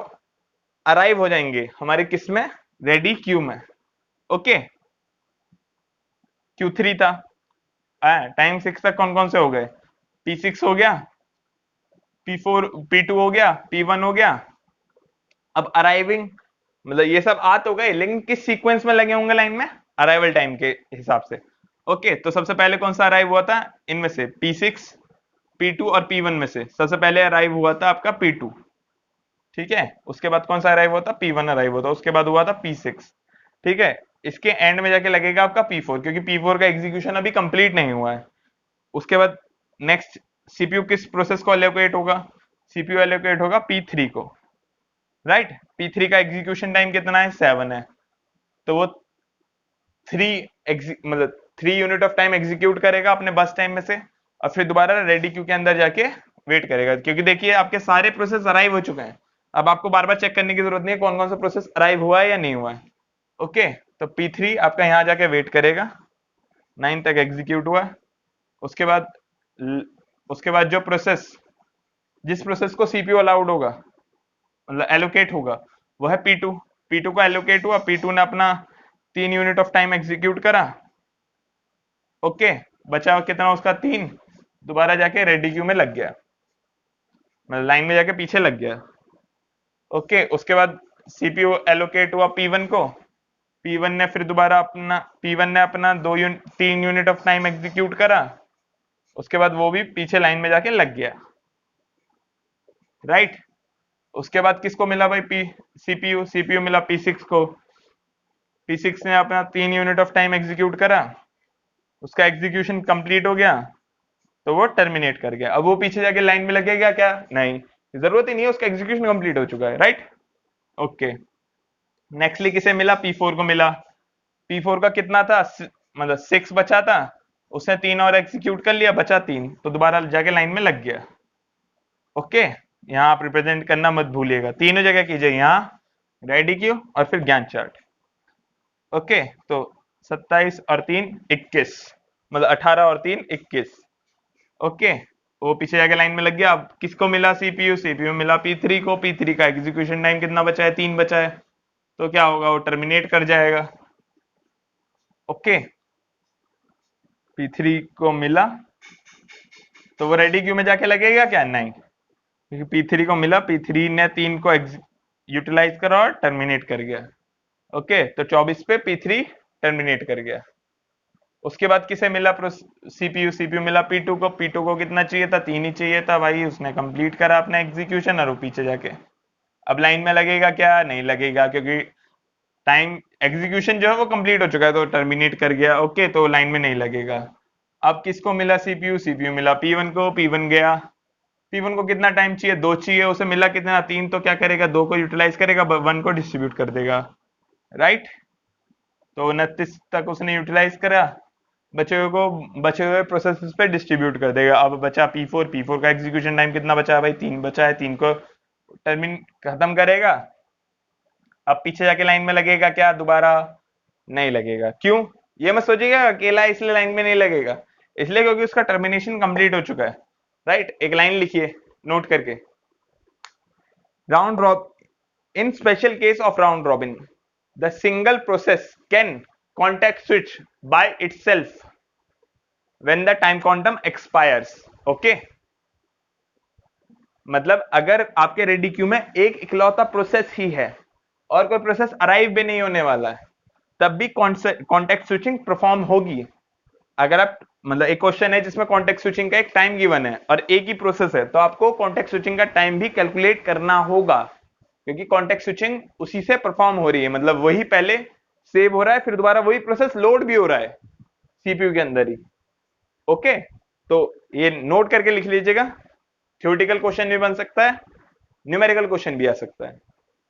अराइव हो जाएंगे हमारे किस में, रेडी क्यू में। ओके, Q3 था, टाइम 6 तक कौन कौन से हो गए, P6 हो गया, P4 P2 हो गया, P1 हो गया। अब अराइविंग मतलब ये सब आ तो गए, लेकिन किस सीक्वेंस में लगे होंगे लाइन में, अराइवल टाइम के हिसाब से। ओके, तो सबसे पहले कौन सा अराइव हुआ था इनमें से, P6 P2 और P1 में से सबसे पहले अराइव हुआ था आपका P2, ठीक है। उसके बाद कौन सा अराइव होता, P1 अराइव होता, उसके बाद हुआ था P6, ठीक है। इसके एंड में जाके लगेगा आपका P4, क्योंकि P4 का एग्जीक्यूशन अभी कंप्लीट नहीं हुआ है। उसके बाद नेक्स्ट सीपीयू किस प्रोसेस को एलोकेट होगा, सीपीयू एलोकेट होगा P3 को, राइट। P3 का एग्जीक्यूशन टाइम कितना है 7 है, तो वो 3 यूनिट ऑफ टाइम एग्जीक्यूट करेगा अपने बस टाइम में से, और फिर दोबारा रेडी क्यू के अंदर जाके वेट करेगा, क्योंकि देखिए आपके सारे प्रोसेस अराइव हो चुके हैं। अब आपको बार बार चेक करने की जरूरत नहीं है कौन कौन सा प्रोसेस अराइव हुआ है या नहीं हुआ है। ओके, तो P3 आपका यहाँ जाके वेट करेगा, 9 तक एग्जीक्यूट हुआ। उसके बाद जो प्रोसेस, जिस प्रोसेस को सीपीयू अलाउड होगा, मतलब एलोकेट होगा, वो है P2। P2 को एलोकेट हुआ, P2 ने अपना 3 यूनिट ऑफ टाइम एग्जीक्यूट करा। ओके, बचा कितना उसका 3, दोबारा जाके रेडी क्यू में लग गया, मतलब लाइन में जाके पीछे लग गया। ओके, उसके बाद सीपीयू एलोकेट हुआ P1 को, P1 ने फिर दोबारा अपना P1 ने अपना 3 यूनिट ऑफ टाइम एग्जीक्यूट करा, उसके बाद वो भी पीछे लाइन में जाके लग गया, राइट। उसके बाद किसको मिला भाई, सीपीयू मिला P6 को, P6 ने अपना 3 यूनिट ऑफ टाइम एग्जीक्यूट करा, उसका एग्जीक्यूशन कंप्लीट हो गया, तो वो टर्मिनेट कर गया। अब वो पीछे जाके लाइन में लगेगा क्या, नहीं, जरूरत ही नहीं है, उसका एग्जीक्यूशन कंप्लीट हो चुका है, राइट। ओके, नेक्स्टली किसे मिला, P4 को मिला। P4 का कितना था, मतलब 6 बचा था, उसने 3 और एग्जीक्यूट कर लिया, बचा 3, तो दोबारा जाके लाइन में लग गया। ओके, यहाँ आप रिप्रेजेंट करना मत भूलिएगा, तीनों जगह कीजिए, यहाँ रेडी क्यू और फिर ज्ञान चार्ट। ओके, तो 27 और 3 21, मतलब 18 और 3 21। ओके, वो पीछे जाके लाइन में लग गया। अब किसको मिला, सीपीयू मिला P3 को, P3 का एग्जीक्यूशन टाइम कितना बचा है, 3 बचा है, तो क्या होगा, वो टर्मिनेट कर जाएगा। ओके, P3 को मिला तो वो रेडी क्यू में जाके लगेगा क्या, नहीं, क्योंकि P3 को मिला, P3 ने 3 को यूटिलाइज करा और टर्मिनेट कर गया। ओके, तो 24 पे P3 टर्मिनेट कर गया। उसके बाद किसे मिला सीपीयू, सीपीयू मिला पी टू को, पी टू को कितना चाहिए था, 3 ही चाहिए था भाई, उसने कंप्लीट करा अपना एग्जीक्यूशन और वो पीछे जाके अब लाइन में लगेगा क्या, नहीं लगेगा, क्योंकि टाइम एग्जीक्यूशन जो है वो कंप्लीट हो चुका है तो टर्मिनेट कर गया। ओके, तो लाइन में नहीं लगेगा। अब किसको मिला सीपीयू, सीपीयू मिला पी1 को, पी1 गया, पी1 को कितना टाइम चाहिए, 2 चाहिए, उसे मिला कितना, 3, तो क्या करेगा, 2 को यूटिलाइज करेगा, 1 को डिस्ट्रीब्यूट कर देगा, राइट। तो 29 तक उसने यूटिलाइज करा, बचे हुए प्रोसेस पे डिस्ट्रीब्यूट कर देगा। अब बचा पी4, पी4 का एग्जीक्यूशन टाइम कितना बचा है भाई, 3 बचा है, 3 को टर्मिन खत्म करेगा। अब पीछे जाके लाइन में लगेगा क्या दोबारा, नहीं लगेगा। क्यों, ये मत सोचिएगा अकेला है इसलिए लाइन में नहीं लगेगा, इसलिए क्योंकि उसका टर्मिनेशन कंप्लीट हो चुका है, राइट। एक लाइन लिखिए नोट करके, round rob in special case of round robin the single process can context switch by itself when the time quantum expires. okay, मतलब अगर आपके रेडी क्यू में एक इकलौता प्रोसेस ही है और कोई प्रोसेस अराइव भी नहीं होने वाला है, तब भी कॉन्टेक्ट स्विचिंग परफॉर्म होगी। अगर आप मतलब एक क्वेश्चन है जिसमें कॉन्टेक्ट स्विचिंग का एक टाइम गिवन है और एक ही प्रोसेस है, तो आपको कॉन्टेक्ट स्विचिंग का टाइम भी कैलकुलेट करना होगा, क्योंकि कॉन्टेक्ट स्विचिंग उसी से परफॉर्म हो रही है, मतलब वही पहले सेव हो रहा है, फिर दोबारा वही प्रोसेस लोड भी हो रहा है सीपीयू के अंदर ही। ओके, तो ये नोट करके लिख लीजिएगा, थ्योरेटिकल क्वेश्चन भी बन सकता है, न्यूमेरिकल क्वेश्चन भी आ सकता है,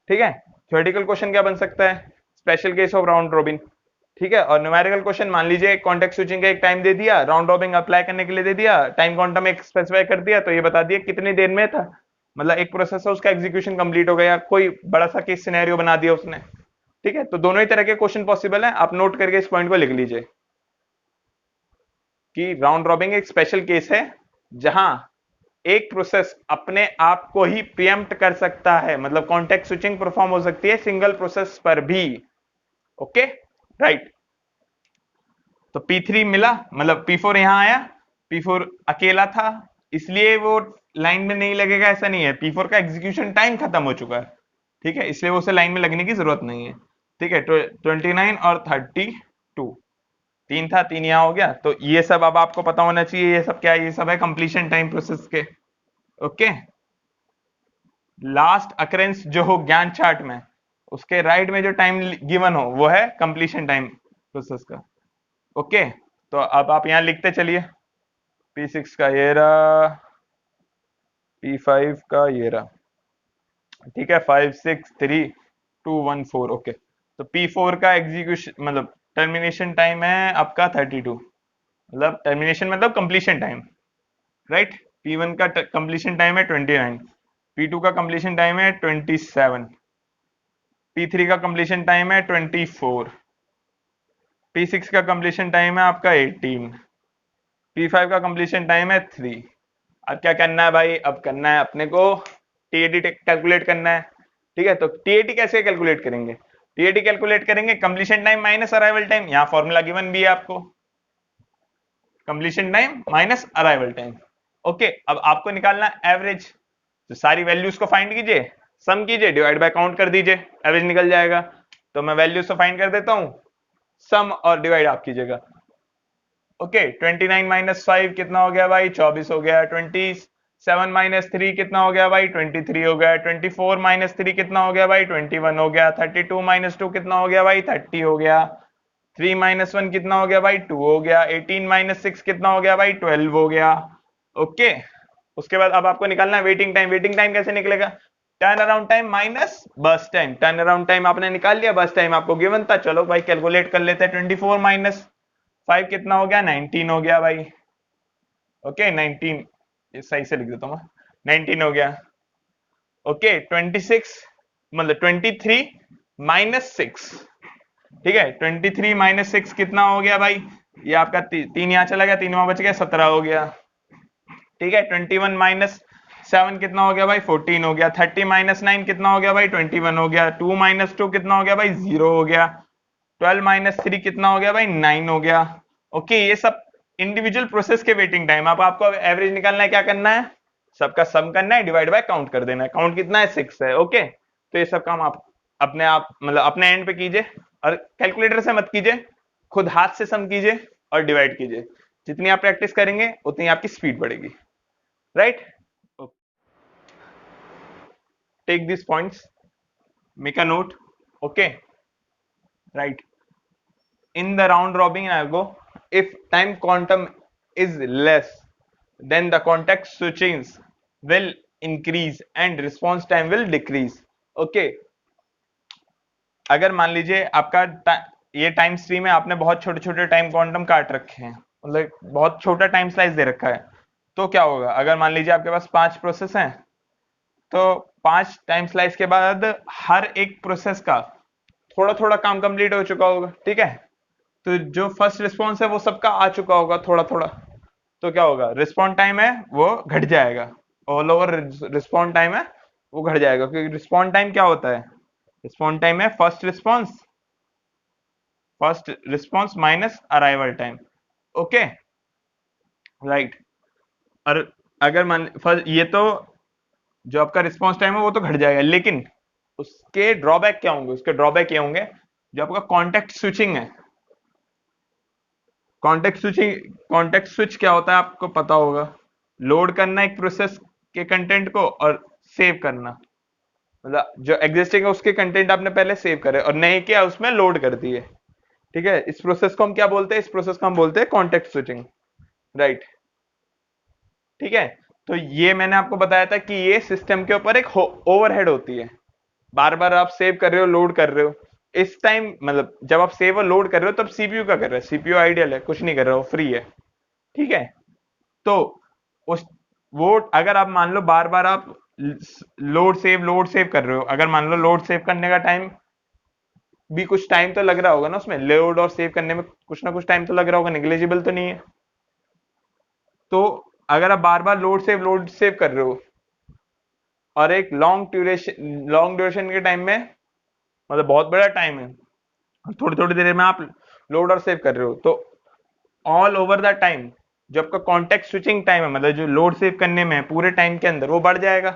ठीक है। थ्योरेटिकल क्वेश्चन क्या बन सकता है, special case of round robin, ठीक है। और न्यूमेरिकल क्वेश्चन मान लीजिए कॉन्टेक्ट स्विचिंग का एक टाइम दे दिया, राउंड रॉबिन अप्लाई करने के लिए दे दिया, टाइम क्वांटम एक स्पेसिफाई कर दिया, तो ये बता दिया कितनी देर में था, मतलब एक प्रोसेस है उसका एग्जीक्यूशन कंप्लीट हो गया, कोई बड़ा सा केस सिनेरियो बना दिया उसने, ठीक है। तो दोनों ही तरह के क्वेश्चन पॉसिबल है, आप नोट करके इस पॉइंट को लिख लीजिए कि राउंड रॉबिन एक स्पेशल केस है जहां एक प्रोसेस अपने आप को ही प्रीएम्प्ट कर सकता है, मतलब कॉन्टेक्ट स्विचिंग परफॉर्म हो सकती है सिंगल प्रोसेस पर भी। Okay, right. तो P3 मिला, मतलब P4 यहां आया, P4 अकेला था इसलिए वो लाइन में नहीं लगेगा, ऐसा नहीं है, P4 का एग्जीक्यूशन टाइम खत्म हो चुका है, ठीक है, इसलिए वो उसे लाइन में लगने की जरूरत नहीं है, ठीक है। 29 और 32, 3 था, 3 यहां हो गया, तो ये सब अब आपको पता होना चाहिए, ये सब क्या है, ये सब है कंप्लीशन टाइम प्रोसेस के। ओके, लास्ट अकरेंस जो हो ज्ञान चार्ट में, उसके राइट में जो टाइम गिवन हो वो है कंप्लीशन टाइम प्रोसेस का। ओके, तो अब आप यहां लिखते चलिए, P6 का ये रहा, P5 का ये रहा, ठीक है, 5 6 3 2 1 4। ओके, तो P4 का एग्जीक्यूशन मतलब टर्मिनेशन टाइम है आपका 32, मतलब टर्मिनेशन मतलब कंप्लीशन टाइम, राइट। P1 का कंप्लीशन टाइम है 29, P2 का कंप्लीशन टाइम है 27, P3 का कंप्लीशन टाइम है 24, P6 का कंप्लीशन टाइम है आपका 18, P5 का कंप्लीशन टाइम है 3। अब क्या करना है भाई, अब करना है अपने को टीएटी कैलकुलेट करना है, ठीक है। तो टीएटी कैसे कैलकुलेट करेंगे, टीएटी कैलकुलेट करेंगे completion time minus arrival time, यहां फॉर्मूला गिवन भी है आपको, completion time minus arrival time. Okay, अब आपको निकालना एवरेज, तो सारी वैल्यूज को फाइंड कीजिए, सम कीजिए, डिवाइड बाय काउंट कर दीजिए, एवरेज निकल जाएगा। तो मैं वैल्यूज को फाइंड कर देता हूं, सम और डिवाइड आप कीजिएगा। ओके, 29 माइनस 5 कितना हो गया भाई, 24 हो गया, 27 माइनस 3 कितना हो गया भाई, 23 हो गया, 24 माइनस 3 कितना हो गया भाई, 21 हो गया, 32 माइनस 2 कितना हो गया भाई, 30 हो गया, 3 माइनस 1 कितना हो गया भाई, 2 हो गया, 18 माइनस 6 कितना हो गया भाई, 12 हो गया। ओके, उसके बाद अब आपको निकालना है वेटिंग टाइम। वेटिंग टाइम कैसे निकलेगा, turn around time minus burst time. Turn around time आपने निकाल लिया, बर्स्ट टाइम आपको गिवन था, चलो भाई कैलकुलेट कर लेते हैं। 24 माइनस 5 कितना हो गया, 19 हो गया भाई। ओके, 19 सही से लिख देता हूँ मैं, 19 हो गया। ओके, 26 मतलब 23 माइनस 6, ठीक है, 23 माइनस 6 कितना हो गया भाई, ये आपका तीन यहाँ चला गया, तीन वहां बच गया, 17 हो गया, ठीक है। 21 माइनस 7 कितना हो गया भाई, 14 हो गया। 30 माइनस 9 कितना हो गया भाई, 21 हो गया। 2 माइनस 2 कितना हो गया भाई, 0 हो गया। 12 माइनस 3 कितना हो गया भाई, 9 हो गया। ओके, ये सब इंडिविजुअल प्रोसेस के वेटिंग टाइम। अब आपको एवरेज निकालना है, क्या करना है, सबका सम करना है, डिवाइड बाय काउंट कर देना है। काउंट कितना है, 6 है। ओके, तो ये सब काम आप मतलब अपने एंड पे कीजिए, और कैलकुलेटर से मत कीजिए, खुद हाथ से सम कीजिए, और डिवाइड कीजिए। जितनी आप प्रैक्टिस करेंगे उतनी आपकी स्पीड बढ़ेगी, right. Take this points, make a note, okay, right. In the round robin algo, if time quantum is less, then the context switchings will increase and response time will decrease. Okay, अगर मान लीजिए आपका ये time stream है, आपने बहुत छोटे छोटे टाइम क्वांटम काट रखे हैं, मतलब बहुत छोटा टाइम स्लाइस दे रखा है, तो क्या होगा, अगर मान लीजिए आपके पास 5 प्रोसेस हैं, तो 5 टाइम स्लाइस के बाद हर एक प्रोसेस का थोड़ा थोड़ा काम कंप्लीट हो चुका होगा, ठीक है। तो जो फर्स्ट रिस्पॉन्स है वो सबका आ चुका होगा थोड़ा थोड़ा, तो क्या होगा, रिस्पॉन्स टाइम है वो घट जाएगा, ऑल ओवर रिस्पॉन्स टाइम है वो घट जाएगा, क्योंकि रिस्पॉन्स टाइम क्या होता है, रिस्पॉन्स टाइम है first response minus arrival time, okay, right. और अगर मान फर्स्ट ये तो जो आपका रिस्पॉन्स टाइम है वो तो घट जाएगा, लेकिन उसके ड्रॉबैक क्या होंगे, उसके ड्रॉबैक ये होंगे, जो आपका कॉन्टेक्ट स्विचिंग है, कॉन्टेक्स्ट स्विच क्या होता है आपको पता होगा, लोड करना एक प्रोसेस के कंटेंट को और सेव करना, मतलब जो एग्जिस्टिंग है उसके कंटेंट आपने पहले सेव करे और नहीं किया उसमें लोड कर दिए, ठीक है। इस प्रोसेस को हम क्या बोलते हैं, इस प्रोसेस को हम बोलते हैं कॉन्टेक्स्ट स्विचिंग, राइट, ठीक है। तो ये मैंने आपको बताया था कि ये सिस्टम के ऊपर एक ओवरहेड होती है, बार बार आप सेव कर रहे हो, लोड कर रहे हो, इस टाइम मतलब जब आप सेव और लोड कर रहे हो तब सीपीयू का कर रहे हो, सीपीयू आइडियल है, कुछ नहीं कर रहे हो, फ्री है, ठीक है। तो उस वो अगर आप मान लो बार बार आप लोड सेव कर रहे हो, अगर मान लो लोड सेव करने का टाइम भी कुछ टाइम तो लग रहा होगा ना, उसमें लोड और सेव करने में कुछ ना कुछ टाइम तो लग रहा होगा, नेग्लिजिबल तो नहीं है। तो अगर आप बार बार लोड सेव कर रहे हो और एक लॉन्ग ड्यूरेशन के टाइम में, मतलब बहुत बड़ा टाइम है, थोड़ी थोड़ी देर में आप लोड और सेव कर रहे हो, तो ऑल ओवर द टाइम जो आपका कॉन्टेक्स्ट स्विचिंग टाइम है, मतलब जो लोड सेव करने में पूरे टाइम के अंदर वो बढ़ जाएगा,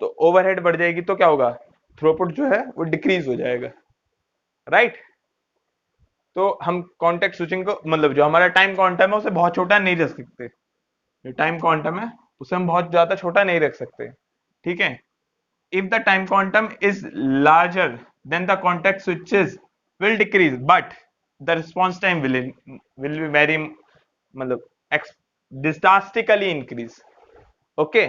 तो ओवरहेड बढ़ जाएगी, तो क्या होगा, थ्रूपुट जो है वो डिक्रीज हो जाएगा, राइट। तो हम कॉन्टेक्स्ट स्विचिंग को, मतलब जो हमारा टाइम क्वांटम है उसे बहुत छोटा नहीं रख सकते, जो टाइम क्वांटम है उसे हम बहुत ज्यादा छोटा नहीं रख सकते, ठीक है। if the time quantum is larger then the context switches will decrease but the response time will be very मतलब drastically increase, okay,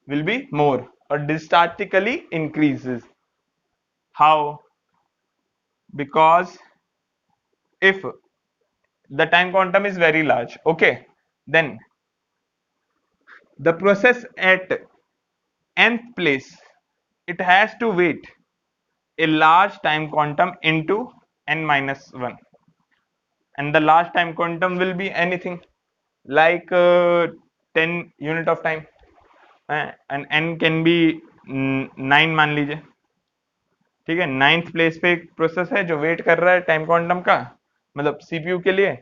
will be more or drastically increases, how, because if the time quantum is very large, okay, then the process at nth place it has to wait a large time quantum into n minus 1, and the large time quantum will be anything like 10 unit of time, and n can be 9 मान लीजिए, ठीक है। Ninth place पे एक process है जो wait कर रहा है टाइम क्वांटम का, मतलब सीपीयू के लिए,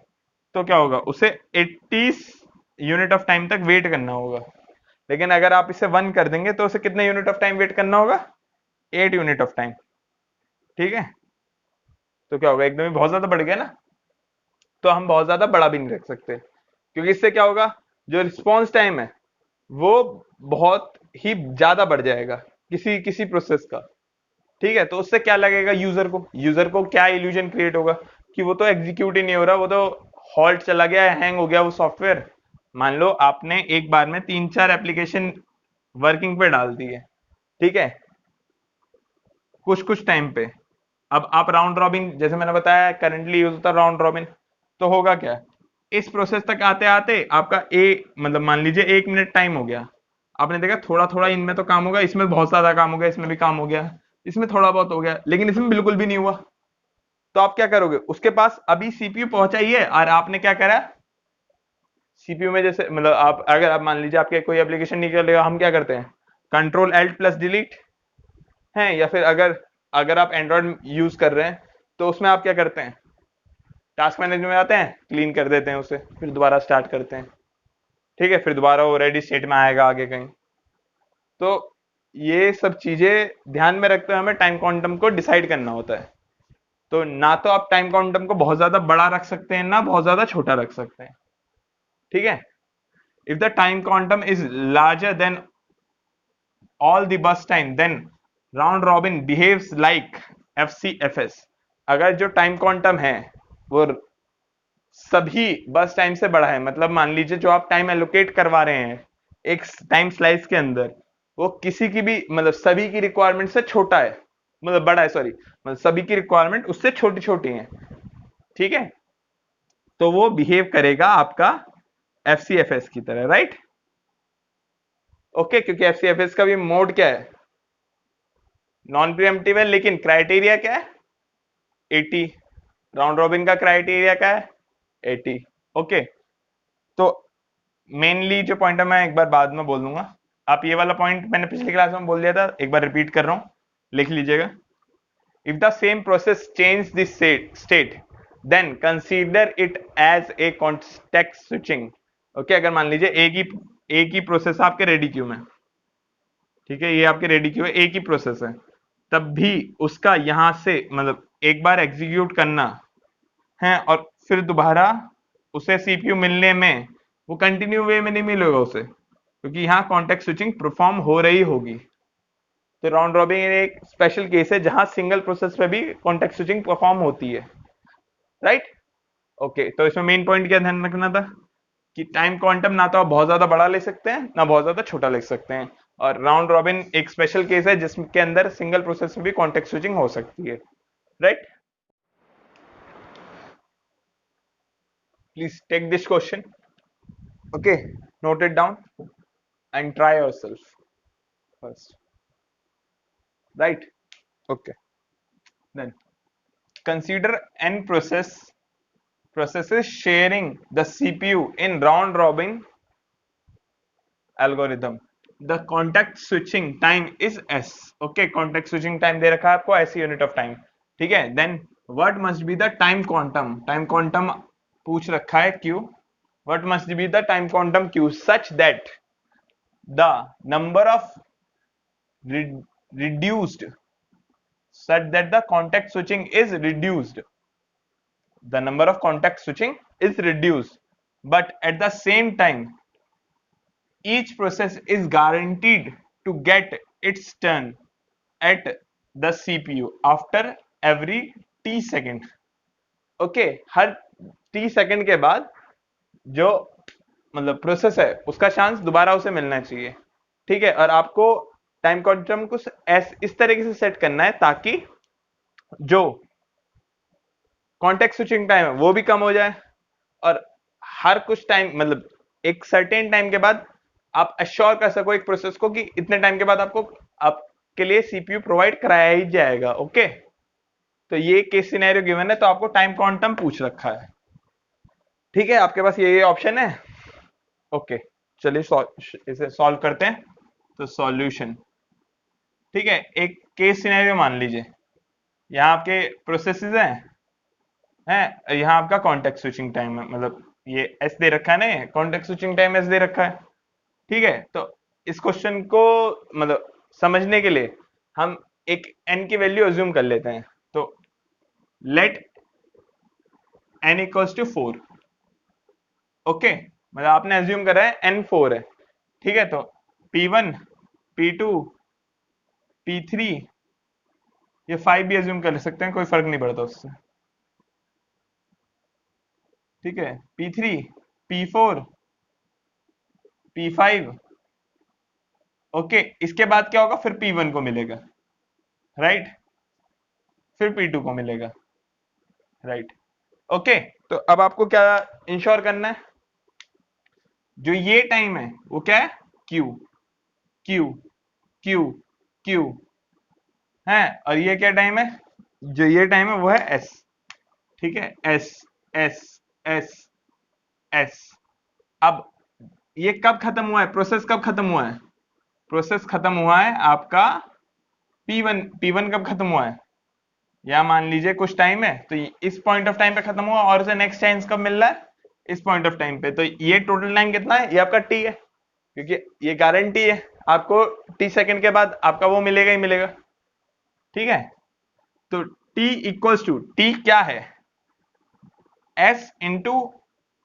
तो क्या होगा, उसे 80 यूनिट ऑफ टाइम तक वेट करना होगा, लेकिन अगर आप इसे 1 कर देंगे तो उसे कितने यूनिट ऑफ टाइम वेट करना होगा, 8 यूनिट ऑफ टाइम, ठीक है। तो क्या होगा, एकदम ही बहुत ज्यादा बढ़ गया ना, तो हम बहुत ज्यादा बड़ा भी नहीं रख सकते, क्योंकि इससे क्या होगा, जो रिस्पॉन्स टाइम है वो बहुत ही ज्यादा बढ़ जाएगा किसी किसी प्रोसेस का, ठीक है। तो उससे क्या लगेगा यूजर को क्या इल्यूजन क्रिएट होगा कि वो तो एग्जीक्यूट ही नहीं हो रहा, वो तो हॉल्ट चला गया, हैंग हो गया वो सॉफ्टवेयर। मान लो आपने एक बार में 3-4 एप्लीकेशन वर्किंग पे डाल दी है, ठीक है, कुछ कुछ टाइम पे। अब आप राउंड रॉबिन, जैसे मैंने बताया करंटली यूज होता है राउंड रॉबिन, तो होगा क्या, इस प्रोसेस तक आते आते आपका मतलब मान लीजिए 1 मिनट टाइम हो गया, आपने देखा थोड़ा थोड़ा इनमें तो काम होगा, इसमें बहुत ज्यादा काम हो गया, इसमें भी काम हो गया, इसमें थोड़ा बहुत हो गया, लेकिन इसमें बिल्कुल भी नहीं हुआ, तो आप क्या करोगे, उसके पास अभी सीपीयू पहुंचा ही है और आपने क्या करा, सीपीयू में जैसे मतलब आप अगर आप मान लीजिए आपके कोई एप्लीकेशन नहीं चलेगा, हम क्या करते हैं, कंट्रोल एल्ट प्लस डिलीट है, या फिर अगर अगर आप एंड्रॉइड यूज कर रहे हैं तो उसमें आप क्या करते हैं, टास्क मैनेजर में आते हैं, क्लीन कर देते हैं उसे, फिर दोबारा स्टार्ट करते हैं, ठीक है, फिर दोबारा वो रेडी स्टेट में आएगा आगे कहीं। तो ये सब चीजें ध्यान में रखते हुए हमें टाइम क्वांटम को डिसाइड करना होता है, तो ना तो आप टाइम क्वांटम को बहुत ज्यादा बड़ा रख सकते हैं ना बहुत ज्यादा छोटा रख सकते हैं, ठीक है। If the time quantum is larger than all the bus time then round robin behaves like FCFS। अगर जो टाइम क्वांटम है वो सभी बस टाइम से बड़ा है, मतलब मान लीजिए जो आप टाइम एलोकेट करवा रहे हैं एक टाइम स्लाइस के अंदर, वो किसी की भी मतलब सभी की रिक्वायरमेंट से छोटा है, मतलब बड़ा है, सॉरी, मतलब सभी की रिक्वायरमेंट उससे छोटी छोटी है, ठीक है। तो वो बिहेव करेगा आपका FCFS की तरह, राइट। ओके, क्योंकि FCFS का भी मोड क्या है, नॉन प्रीएम्प्टिव है, लेकिन क्राइटेरिया क्या है 80। राउंड रॉबिन का क्राइटेरिया क्या है 80। ओके, तो मेनली जो पॉइंट है मैं एक बार बाद में बोल दूंगा, आप ये वाला पॉइंट मैंने पिछली क्लास में बोल दिया था, एक बार रिपीट कर रहा हूं, लिख लीजिएगा। If the same process change this state then consider it as a context switching. Okay, अगर मान लीजिए एक ही प्रोसेस आपके रेडी क्यू में, ठीक है, ये आपके रेडी क्यू है, एक ही प्रोसेस है, तब भी उसका यहां से मतलब एक बार एग्जीक्यूट करना है और फिर दोबारा उसे सीपीयू मिलने में वो कंटिन्यू वे में नहीं मिलेगा उसे, क्योंकि यहाँ कॉन्टेक्स्ट स्विचिंग परफॉर्म हो रही होगी। तो राउंड रॉबिन एक स्पेशल केस है जहां सिंगल प्रोसेस पे भी कॉन्टेक्स्ट स्विचिंग परफॉर्म होती है, राइट। ओके, तो इसमें मेन पॉइंट क्या ध्यान रखना था कि टाइम क्वांटम ना तो आप बहुत ज्यादा बड़ा ले सकते हैं ना बहुत ज्यादा छोटा ले सकते हैं, और राउंड रॉबिन एक स्पेशल केस है जिसके अंदर सिंगल प्रोसेस में भी कॉन्टेक्स्ट स्विचिंग हो सकती है, right. Please take this question, okay, note it down and try yourself first, right? Okay, then consider n processes sharing the CPU in round robin algorithm. The context switching time is s। okay, context switching time दे रखा है आपको ऐसी unit of time, ठीक है। then what must be the time quantum पूछ रखा है q, what must be the time quantum q such that the number of reduced such that the context switching is reduced, the number of context switching is reduced, but at the same time each process is guaranteed to get its turn at the CPU after every t second। Okay, हर t second के बाद जो मतलब process है उसका chance दोबारा उसे मिलना चाहिए, ठीक है। और आपको टाइम क्वांटम को इस तरीके से सेट करना है ताकि जो कॉन्टेक्स्ट स्विचिंग टाइम है वो भी कम हो जाए, और हर कुछ टाइम मतलब एक सर्टेन टाइम के बाद आप अश्योर कर सको एक प्रोसेस को कि इतने टाइम के बाद आपके लिए सीपीयू प्रोवाइड कराया ही जाएगा। ओके, तो ये केस सिनेरियो गिवन है, तो आपको टाइम क्वांटम पूछ रखा है, ठीक है, आपके पास ये ऑप्शन है। ओके, चलिए इसे सॉल्व करते हैं। तो सॉल्यूशन, ठीक है, एक केस सिनेरियो मान लीजिए, यहाँ आपके प्रोसेसेस हैं, यहाँ आपका कॉन्टेक्स्ट स्विचिंग टाइम है, मतलब ये एस दे रखा है ना, कॉन्टेक्स्ट स्विचिंग टाइम एस दे रखा है, ठीक है। तो इस क्वेश्चन को मतलब समझने के लिए हम एक n की वैल्यू अज्यूम कर लेते हैं। तो let n equals to 4। Okay, मतलब आपने अज्यूम करा है n 4 है, ठीक है। तो p1 p2 p3 ये 5 भी अज्यूम कर सकते हैं, कोई फर्क नहीं पड़ता उससे, ठीक है। p3 p4 p5। ओके, इसके बाद क्या होगा, फिर p1 को मिलेगा, राइट, फिर p2 को मिलेगा, राइट। ओके, तो अब आपको क्या इंश्योर करना है, जो ये टाइम है वो क्या है q q q q है, और ये क्या टाइम है, जो ये टाइम है वो है s, ठीक है, s s s s। अब ये कब खत्म हुआ है, प्रोसेस कब खत्म हुआ है, प्रोसेस खत्म हुआ है आपका p1 कब खत्म हुआ है, या मान लीजिए कुछ टाइम है, तो इस पॉइंट ऑफ टाइम पे खत्म हुआ, और उसे नेक्स्ट टाइम कब मिल रहा है, इस पॉइंट ऑफ टाइम पे। तो ये टोटल टाइम कितना है, ये आपका t है, क्योंकि ये गारंटी है आपको t सेकंड के बाद आपका वो मिलेगा ही मिलेगा, ठीक है। तो t इक्वल्स टू, t क्या है, s इंटू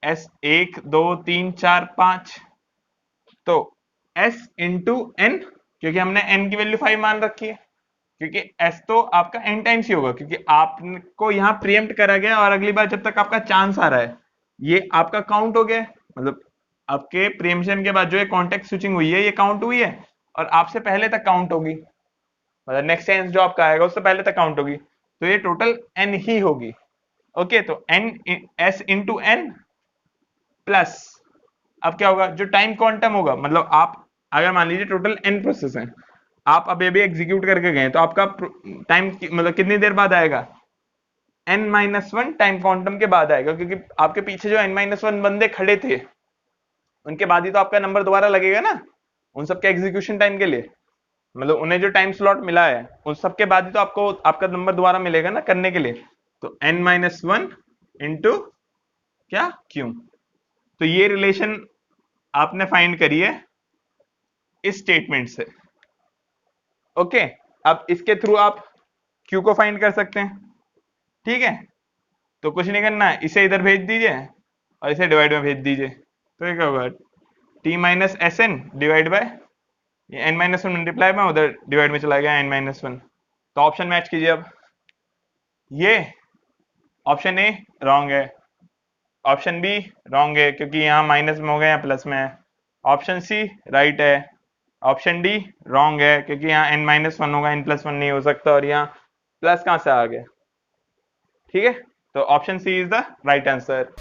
s, 1 2 3 4 5, तो s इंटू n, क्योंकि हमने n की वैल्यू 5 मान रखी है, क्योंकि s तो आपका n टाइम्स ही होगा, क्योंकि आपको यहाँ प्रीएम्प्ट करा गया और अगली बार जब तक आपका चांस आ रहा है ये आपका काउंट हो गया है। मतलब आपके प्रीएम्पशन के बाद जो ये कॉन्टेक्स्ट स्विचिंग हुई है ये काउंट हुई है और आपसे पहले तक काउंट होगी, मतलब नेक्स्ट चांस जो आपका आएगा उससे पहले तक काउंट होगी, तो ये टोटल n ही होगी। ओके, तो n s into n plus, अब क्या होगा, जो टाइम क्वांटम होगा, मतलब आप अगर मान लीजिए टोटल n प्रोसेस है, आप अभी अभी एग्जीक्यूट करके गए तो आपका टाइम मतलब कितनी देर बाद आएगा, n-1 टाइम क्वांटम के बाद आएगा, क्योंकि आपके पीछे जो n-1 बंदे खड़े थे उनके बाद ही तो आपका नंबर दोबारा लगेगा ना, उन सबके एग्जीक्यूशन टाइम के लिए, मतलब उन्हें जो टाइम स्लॉट मिला है उन सबके बाद ही तो आपको आपका नंबर दोबारा मिलेगा ना करने के लिए। तो n-1 इंटू क्या, क्यू। तो ये रिलेशन आपने फाइंड करी है इस स्टेटमेंट से। ओके, अब इसके थ्रू आप Q को फाइंड कर सकते हैं। ठीक है, तो कुछ नहीं करना है, इसे इधर भेज दीजिए और इसे डिवाइड में भेज दीजिए, तो ये क्या होगा, t minus S N divide by ये n-1 मल्टीप्लाई में उधर डिवाइड में चला गया n-1। तो ऑप्शन मैच कीजिए अब, ये ऑप्शन ए रॉन्ग है, ऑप्शन बी रॉन्ग है क्योंकि यहाँ माइनस में हो गया, यहाँ प्लस में है, ऑप्शन सी राइट है, ऑप्शन डी रॉन्ग है क्योंकि यहाँ n-1 होगा, n+1 नहीं हो सकता, और यहाँ प्लस कहाँ से आ गया। ठीक है, तो option C is the right answer.